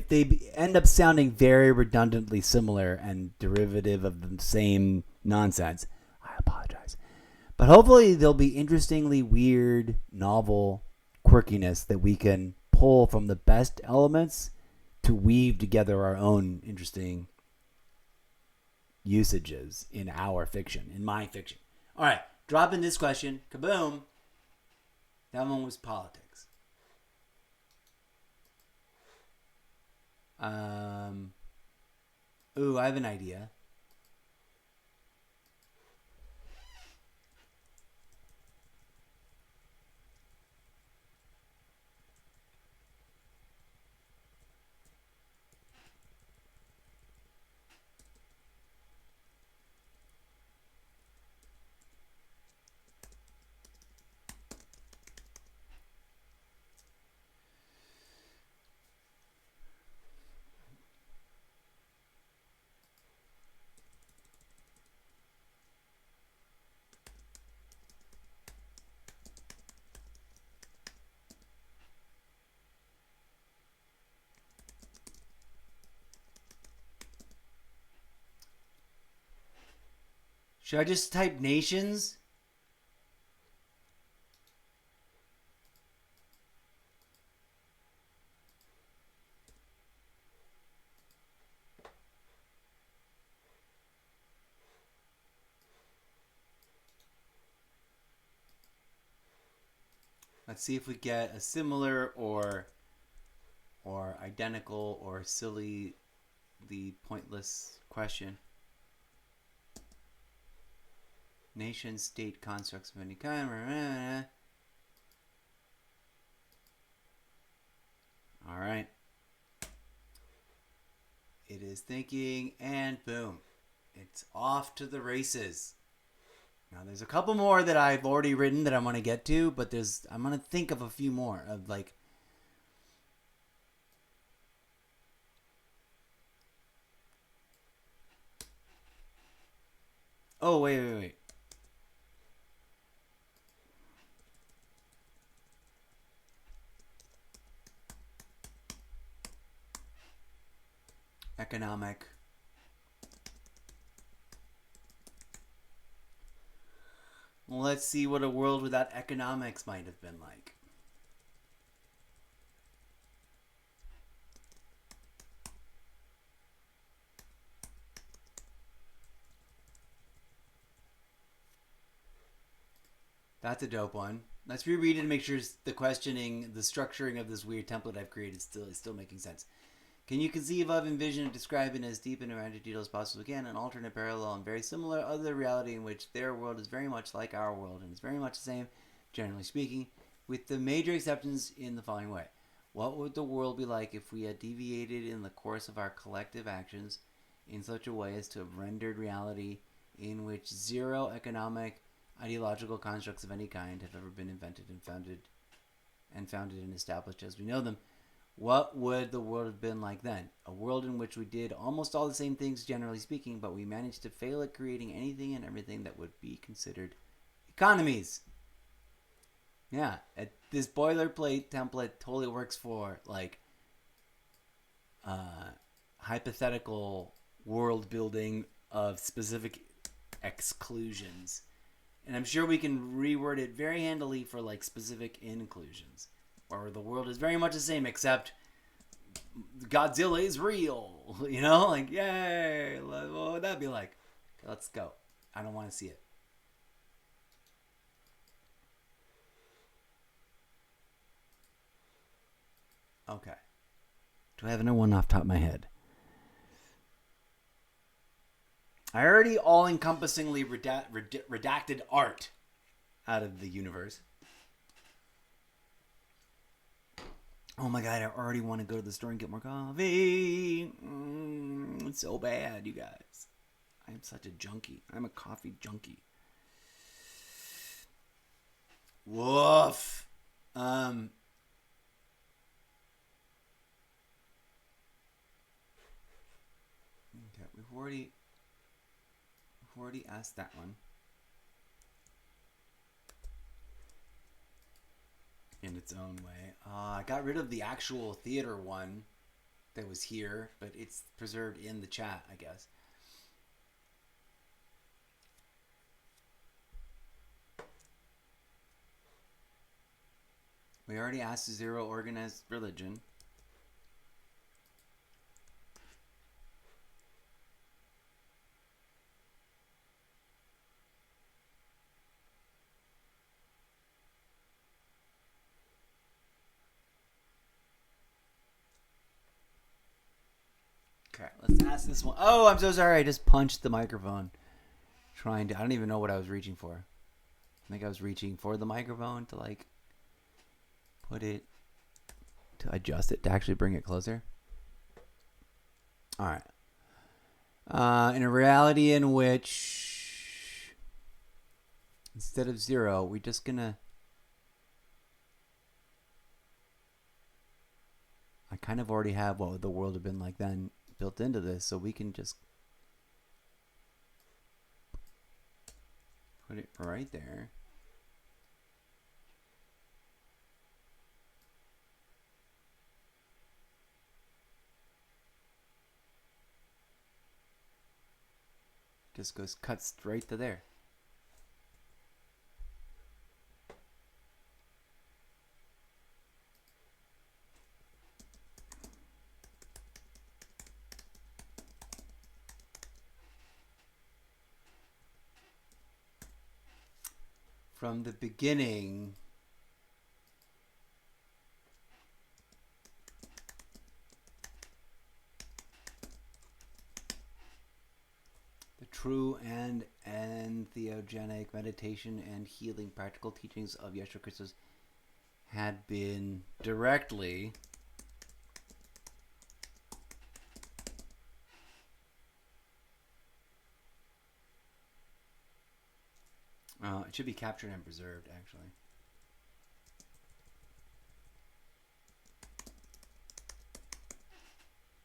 they end up sounding very redundantly similar and derivative of the same nonsense, I apologize. But hopefully there'll be interestingly weird, novel quirkiness that we can pull from the best elements to weave together our own interesting usages in our fiction, in my fiction. All right, dropping this question. Kaboom. That one was politics. Ooh, I have an idea. Should I just type nations? Let's see if we get a similar or identical or silly, the pointless question. Nation state constructs of any kind. All right. It is thinking, and boom. It's off to the races. Now, there's a couple more that I've already written that I want to get to, but I'm going to think of a few more of like. Oh, wait. Economic. Well, let's see what a world without economics might have been like. That's a dope one. Let's reread it and make sure the questioning, the structuring of this weird template I've created is still making sense. Can you conceive of, envision, and describe in as deep and rounded detail as possible again an alternate, parallel, and very similar other reality in which their world is very much like our world and is very much the same, generally speaking, with the major exceptions in the following way. What would the world be like if we had deviated in the course of our collective actions in such a way as to have rendered reality in which zero economic, ideological constructs of any kind have ever been invented and founded and established as we know them? What would the world have been like then? A world in which we did almost all the same things, generally speaking, but we managed to fail at creating anything and everything that would be considered economies. Yeah, this boilerplate template totally works for like hypothetical world building of specific exclusions. And I'm sure we can reword it very handily for like specific inclusions, where the world is very much the same except Godzilla is real. You know, like yay! What would that be like? Let's go. I don't want to see it. Okay. Do I have another one off the top of my head? I already all-encompassingly redacted art out of the universe. Oh my god, I already want to go to the store and get more coffee. It's so bad, you guys. I am such a junkie. I'm a coffee junkie. Woof. Okay, we've already asked that one. In its own way. I got rid of the actual theater one that was here, but it's preserved in the chat, I guess. We already asked zero organized religion. Okay, let's ask this one. Oh, I'm so sorry. I just punched the microphone. I don't even know what I was reaching for. I think I was reaching for the microphone to like put it, to adjust it, to actually bring it closer. All right. In a reality in which instead of zero, we're just gonna. I kind of already have what would the world have been like then built into this, so we can just put it right there. Just goes cuts straight to there. From the beginning, the true and entheogenic meditation and healing practical teachings of Yeshua Christus had been directly it should be captured and preserved, actually.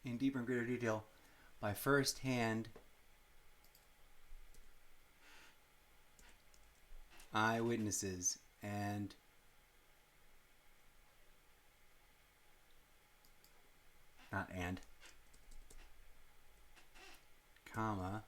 In deeper and greater detail by first-hand eyewitnesses and not and comma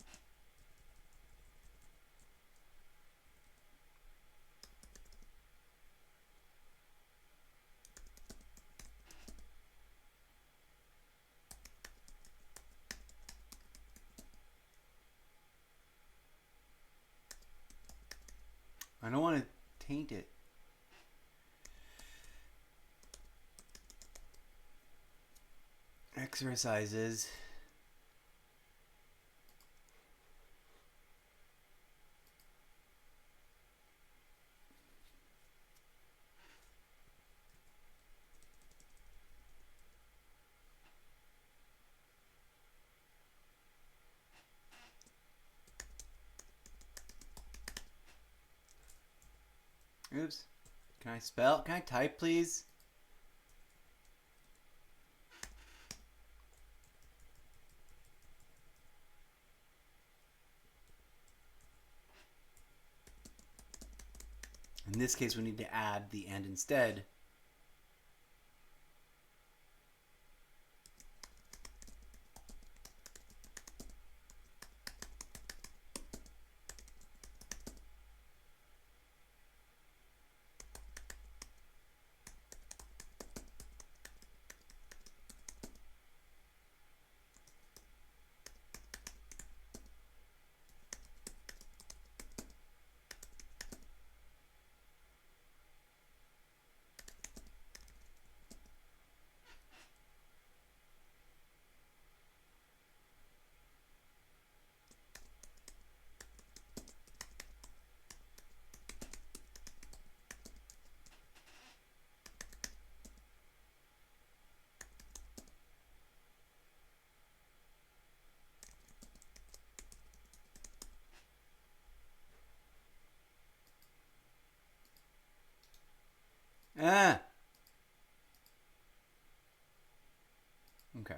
I don't want to taint it. Exercises oops. Can I spell? Can I type, please? In this case, we need to add the and instead. Ah. Okay.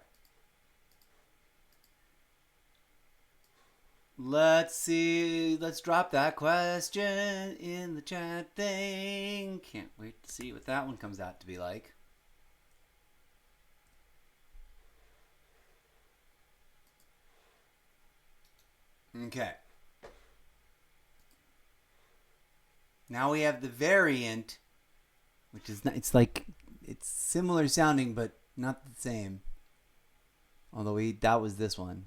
Let's see. Let's drop that question in the chat thing. Can't wait to see what that one comes out to be like. Okay. Now we have the variant, which is not, it's similar sounding but not the same. Although that was this one.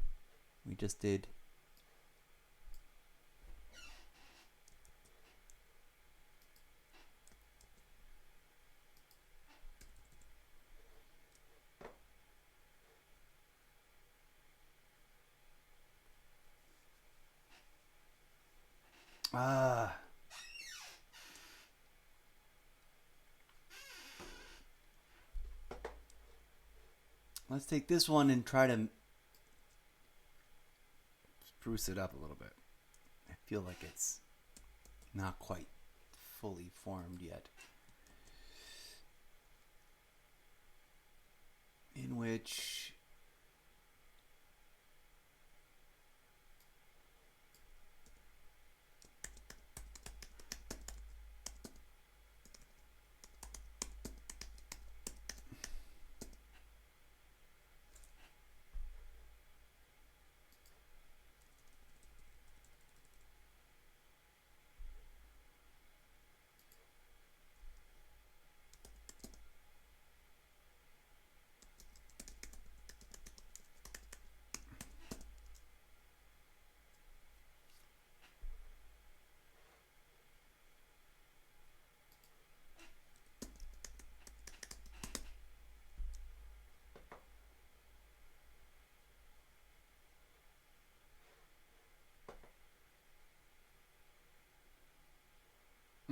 We just did. Ah. Let's take this one and try to spruce it up a little bit. I feel like it's not quite fully formed yet. In which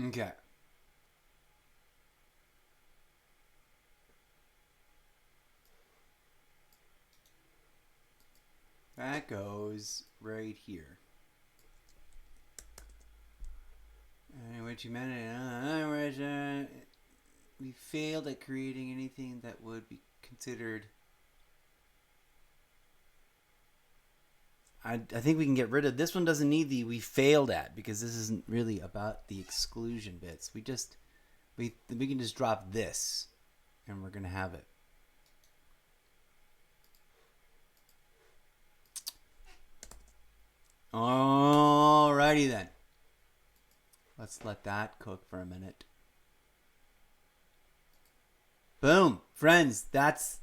okay. That goes right here. In which humanity, we failed at creating anything that would be considered. I think we can get rid of this one. Doesn't need the "we failed at" because this isn't really about the exclusion bits. We can just drop this, and we're gonna have it. Alrighty then. Let's let that cook for a minute. Boom, friends. That's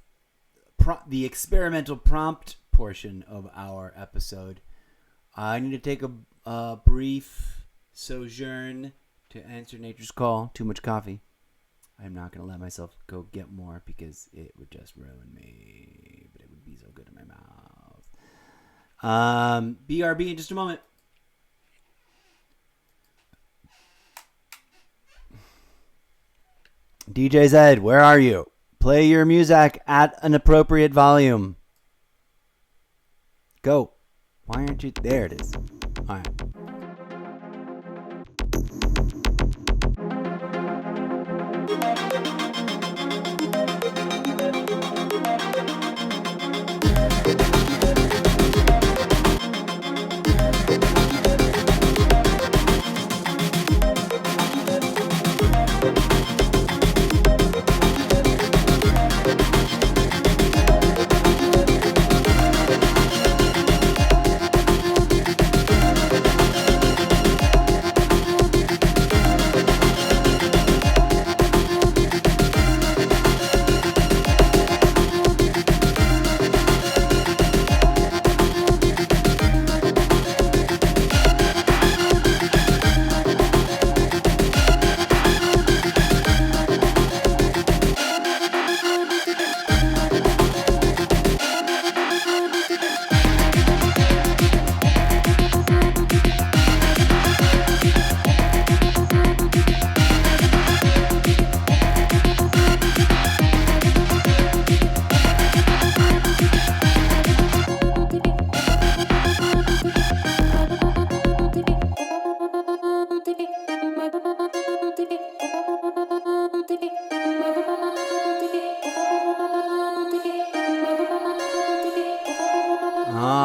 the experimental prompt portion of our episode. I need to take a brief sojourn to answer nature's call. Too much coffee. I'm not going to let myself go get more because it would just ruin me. But it would be so good in my mouth. BRB in just a moment. DJ Zed, where are you? Play your music at an appropriate volume. Go. Why aren't you? There it is. All right.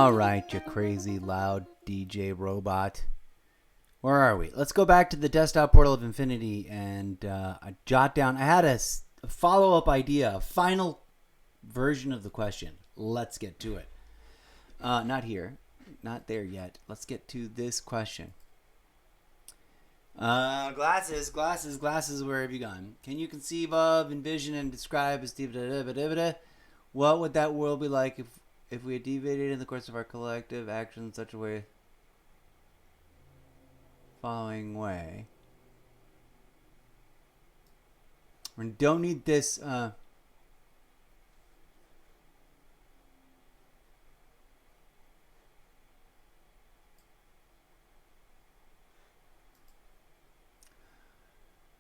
All right, you crazy loud DJ robot. Where are we? Let's go back to the desktop portal of infinity and I jot down. I had a follow-up idea, a final version of the question. Let's get to it. Not here. Not there yet. Let's get to this question. Glasses. Where have you gone? Can you conceive of, envision, and describe as what would that world be like if we had deviated in the course of our collective action in such a way? Following way. We don't need this.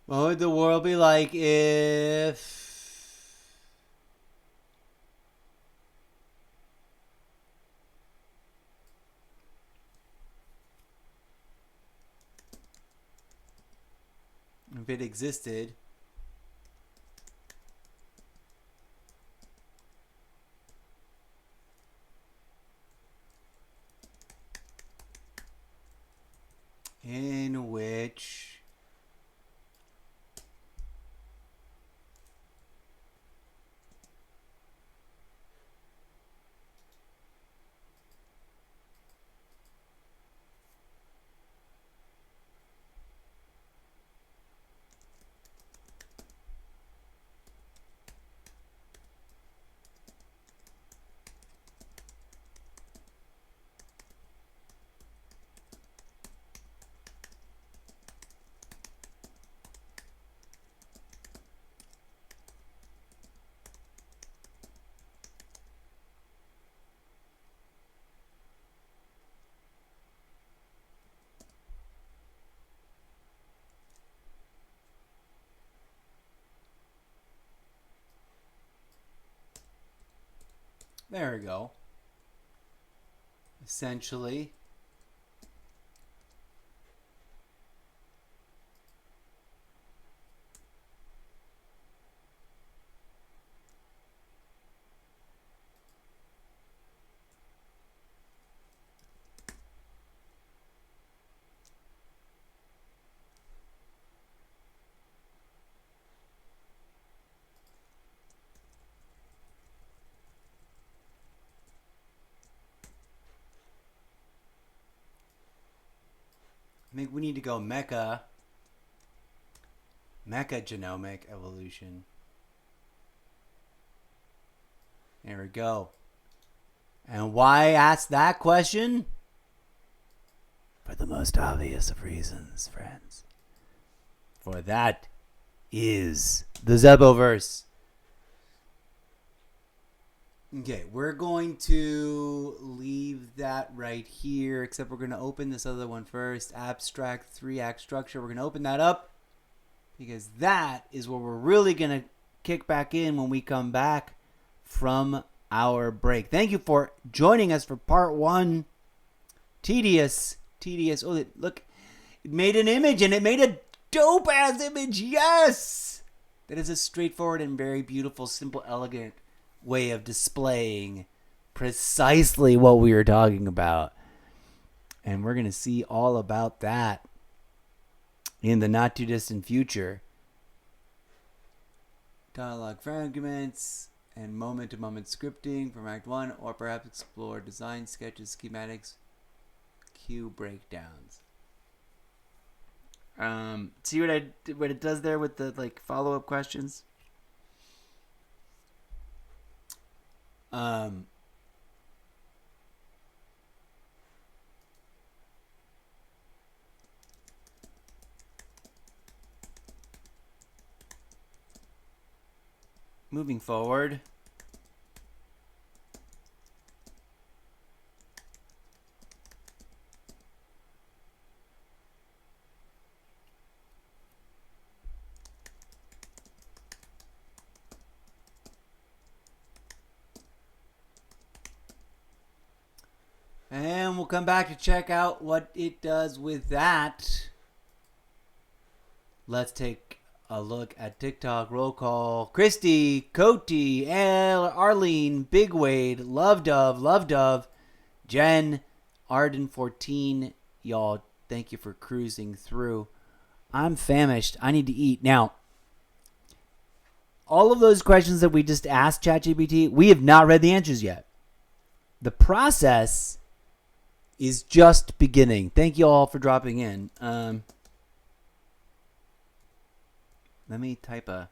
What would the world be like if it existed? In which there we go. Essentially. I think we need to go mecha genomic evolution. There we go. And why ask that question? For the most obvious of reasons, friends. For that is the Zeppoverse. Okay, we're going to leave that right here, except we're going to open this other one first. Abstract 3-act structure. We're going to open that up because that is where we're really going to kick back in when we come back from our break. Thank you for joining us for part 1. Tedious. Oh, look, it made an image, and it made a dope-ass image. Yes! That is a straightforward and very beautiful, simple, elegant way of displaying precisely what we were talking about. And we're going to see all about that in the not too distant future. Dialogue fragments and moment-to-moment scripting from Act 1, or perhaps explore design sketches, schematics, cue breakdowns. See what it does there with the follow-up questions? Moving forward. And we'll come back to check out what it does with that. Let's take a look at TikTok. Roll call. Christy, Coty, Arlene, Big Wade, Love Dove, Jen, Arden14, y'all, thank you for cruising through. I'm famished. I need to eat. Now, all of those questions that we just asked ChatGPT, we have not read the answers yet. The process is just beginning. Thank you all for dropping in. Let me type a...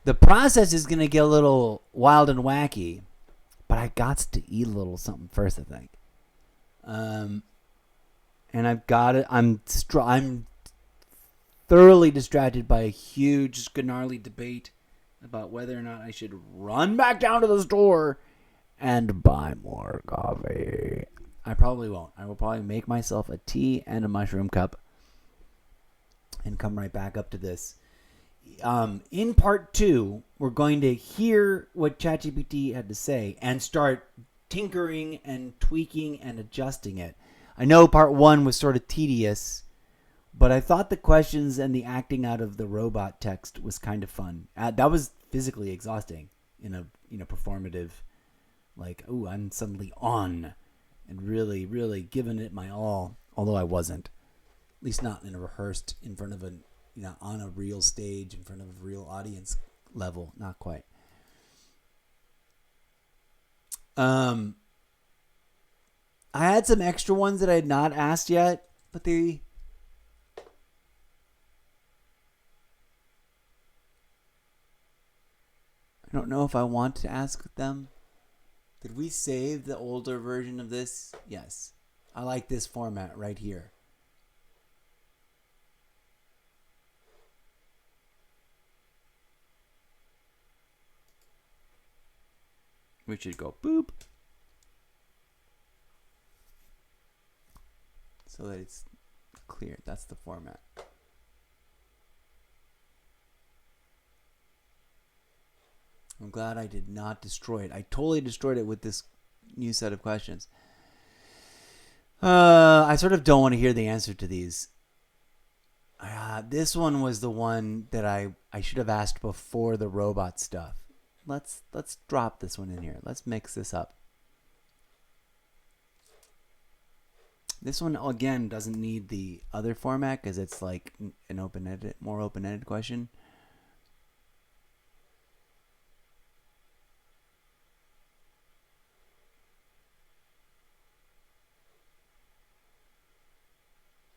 The process is going to get a little wild and wacky, but I got to eat a little something first, I think. And I've got it. I'm thoroughly distracted by a huge, gnarly debate about whether or not I should run back down to the store and buy more coffee. I probably won't. I will probably make myself a tea and a mushroom cup and come right back up to this. In part 2, we're going to hear what ChatGPT had to say and start tinkering and tweaking and adjusting it. I know part 1 was sort of tedious, but I thought the questions and the acting out of the robot text was kind of fun. That was physically exhausting in a performative, like, ooh, I'm suddenly on and really, really giving it my all. Although I wasn't, at least not in a rehearsed in front of on a real stage in front of a real audience level. Not quite. I had some extra ones that I had not asked yet, but I don't know if I want to ask them. Did we save the older version of this? Yes. I like this format right here. We should go boop. So that it's clear. That's the format. I'm glad I did not destroy it. I totally destroyed it with this new set of questions. I sort of don't want to hear the answer to these. This one was the one that I should have asked before the robot stuff. Let's drop this one in here. Let's mix this up. This one again doesn't need the other format because it's like an more open-ended question.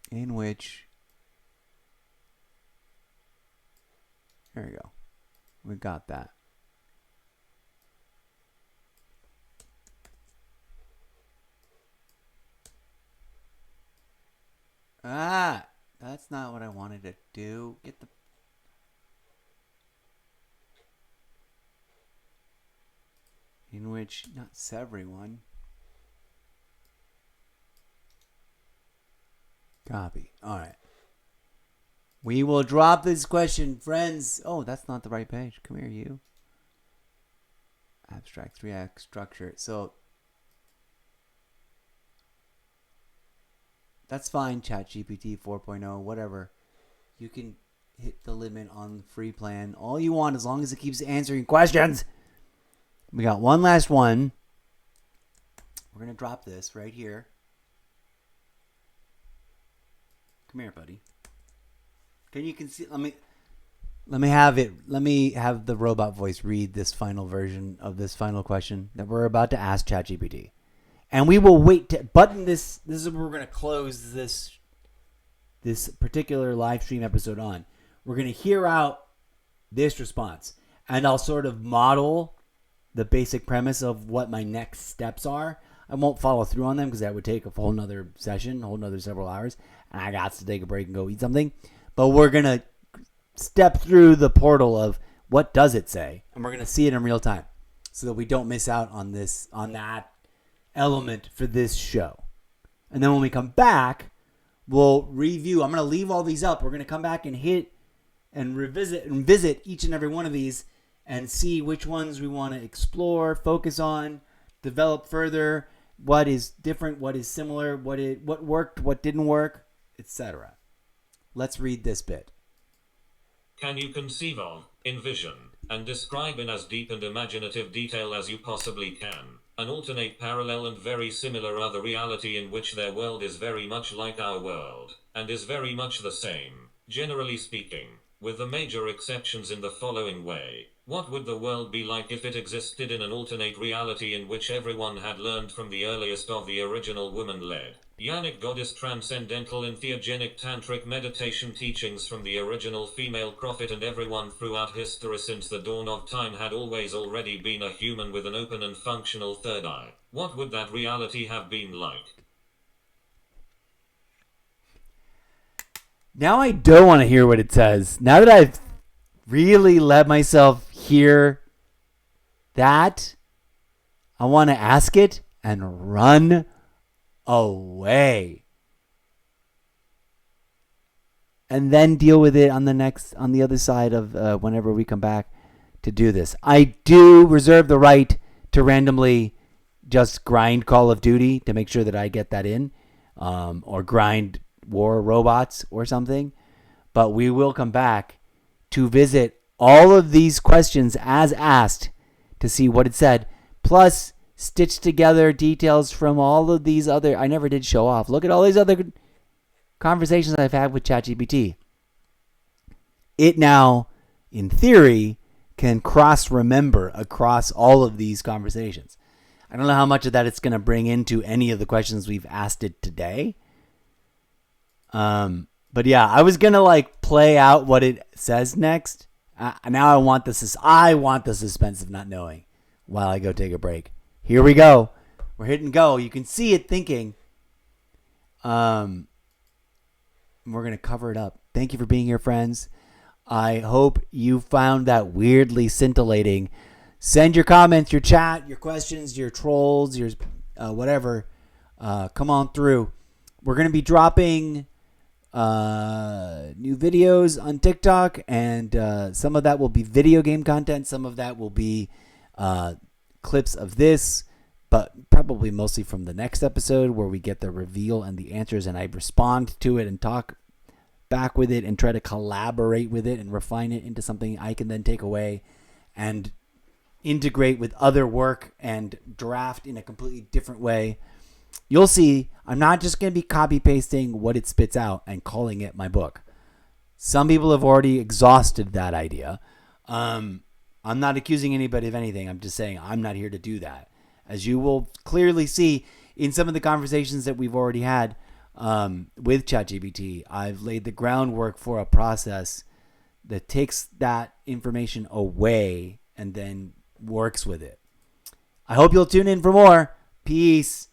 In which, there we go. We got that. That's not what I wanted to do. In which, not everyone. Copy. All right. We will drop this question, friends. Oh, that's not the right page. Come here, you. Abstract 3x structure. So that's fine, ChatGPT 4.0, whatever. You can hit the limit on the free plan all you want as long as it keeps answering questions. We got one last one. We're going to drop this right here. Come here, buddy. Let me have the robot voice read this final version of this final question that we're about to ask ChatGPT. And we will wait to button this. This is where we're going to close this particular live stream episode on. We're going to hear out this response. And I'll sort of model the basic premise of what my next steps are. I won't follow through on them because that would take a whole nother session, a whole nother several hours. And I got to take a break and go eat something. But we're going to step through the portal of what does it say. And we're going to see it in real time so that we don't miss out on that element for this show. And then when we come back, we'll review. I'm going to leave all these up. We're going to come back and hit and revisit and visit each and every one of these and see which ones we want to explore, focus on, develop further, what is different, what is similar, what worked, what didn't work, etc. Let's read this bit. Can you conceive of, envision, and describe in as deep and imaginative detail as you possibly can an alternate, parallel, and very similar other reality in which their world is very much like our world, and is very much the same, generally speaking, with the major exceptions in the following way? What would the world be like if it existed in an alternate reality in which everyone had learned from the earliest of the original woman-led, Yanic goddess transcendental and theogenic tantric meditation teachings from the original female prophet, and everyone throughout history since the dawn of time had always already been a human with an open and functional third eye? What would that reality have been like? Now I don't want to hear what it says. Now that I've really let myself hear that, I want to ask it and run away. And then deal with it on the other side of whenever we come back to do this. I do reserve the right to randomly just grind Call of Duty to make sure that I get that in, or grind War Robots or something. But we will come back to visit all of these questions as asked to see what it said, plus stitch together details from all of these other, I never did show off. Look at all these other conversations I've had with ChatGPT. It now, in theory, can cross-remember across all of these conversations. I don't know how much of that it's going to bring into any of the questions we've asked it today. But yeah, I was going to play out what it says next. Now I want the suspense of not knowing while I go take a break. Here we go. We're hitting go. You can see it thinking. We're going to cover it up. Thank you for being here, friends. I hope you found that weirdly scintillating. Send your comments, your chat, your questions, your trolls, your whatever. Come on through. We're going to be dropping new videos on TikTok, and some of that will be video game content. Some of that will be clips of this, but probably mostly from the next episode where we get the reveal and the answers, and I respond to it and talk back with it and try to collaborate with it and refine it into something I can then take away and integrate with other work and draft in a completely different way. You'll see, I'm not just going to be copy pasting what it spits out and calling it my book. Some people have already exhausted that idea. I'm not accusing anybody of anything. I'm just saying I'm not here to do that. As you will clearly see in some of the conversations that we've already had with ChatGPT, I've laid the groundwork for a process that takes that information away and then works with it. I hope you'll tune in for more. Peace.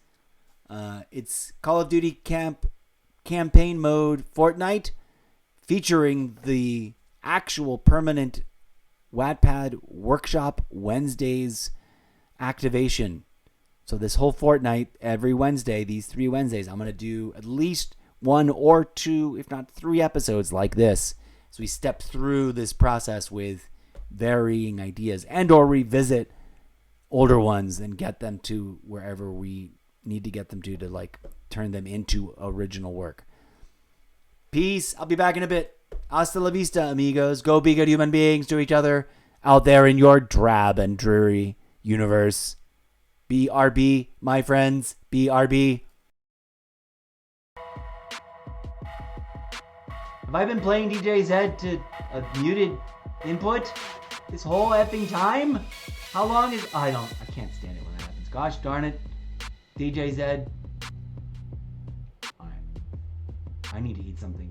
It's Call of Duty campaign mode Fortnite, featuring the actual permanent Wattpad workshop Wednesdays activation. So this whole fortnight, every Wednesday, these 3 Wednesdays, I'm going to do at least 1 or 2, if not 3 episodes like this. So we step through this process with varying ideas and or revisit older ones and get them to wherever we need to get them to turn them into original work. Peace. I'll be back in a bit. Hasta la vista, amigos. Go be good human beings to each other out there in your drab and dreary universe. BRB, my friends. BRB. Have I been playing DJ Zed to a muted input this whole effing time? How long is... I can't stand it when that happens. Gosh darn it. DJ Zed. Alright. I need to eat something.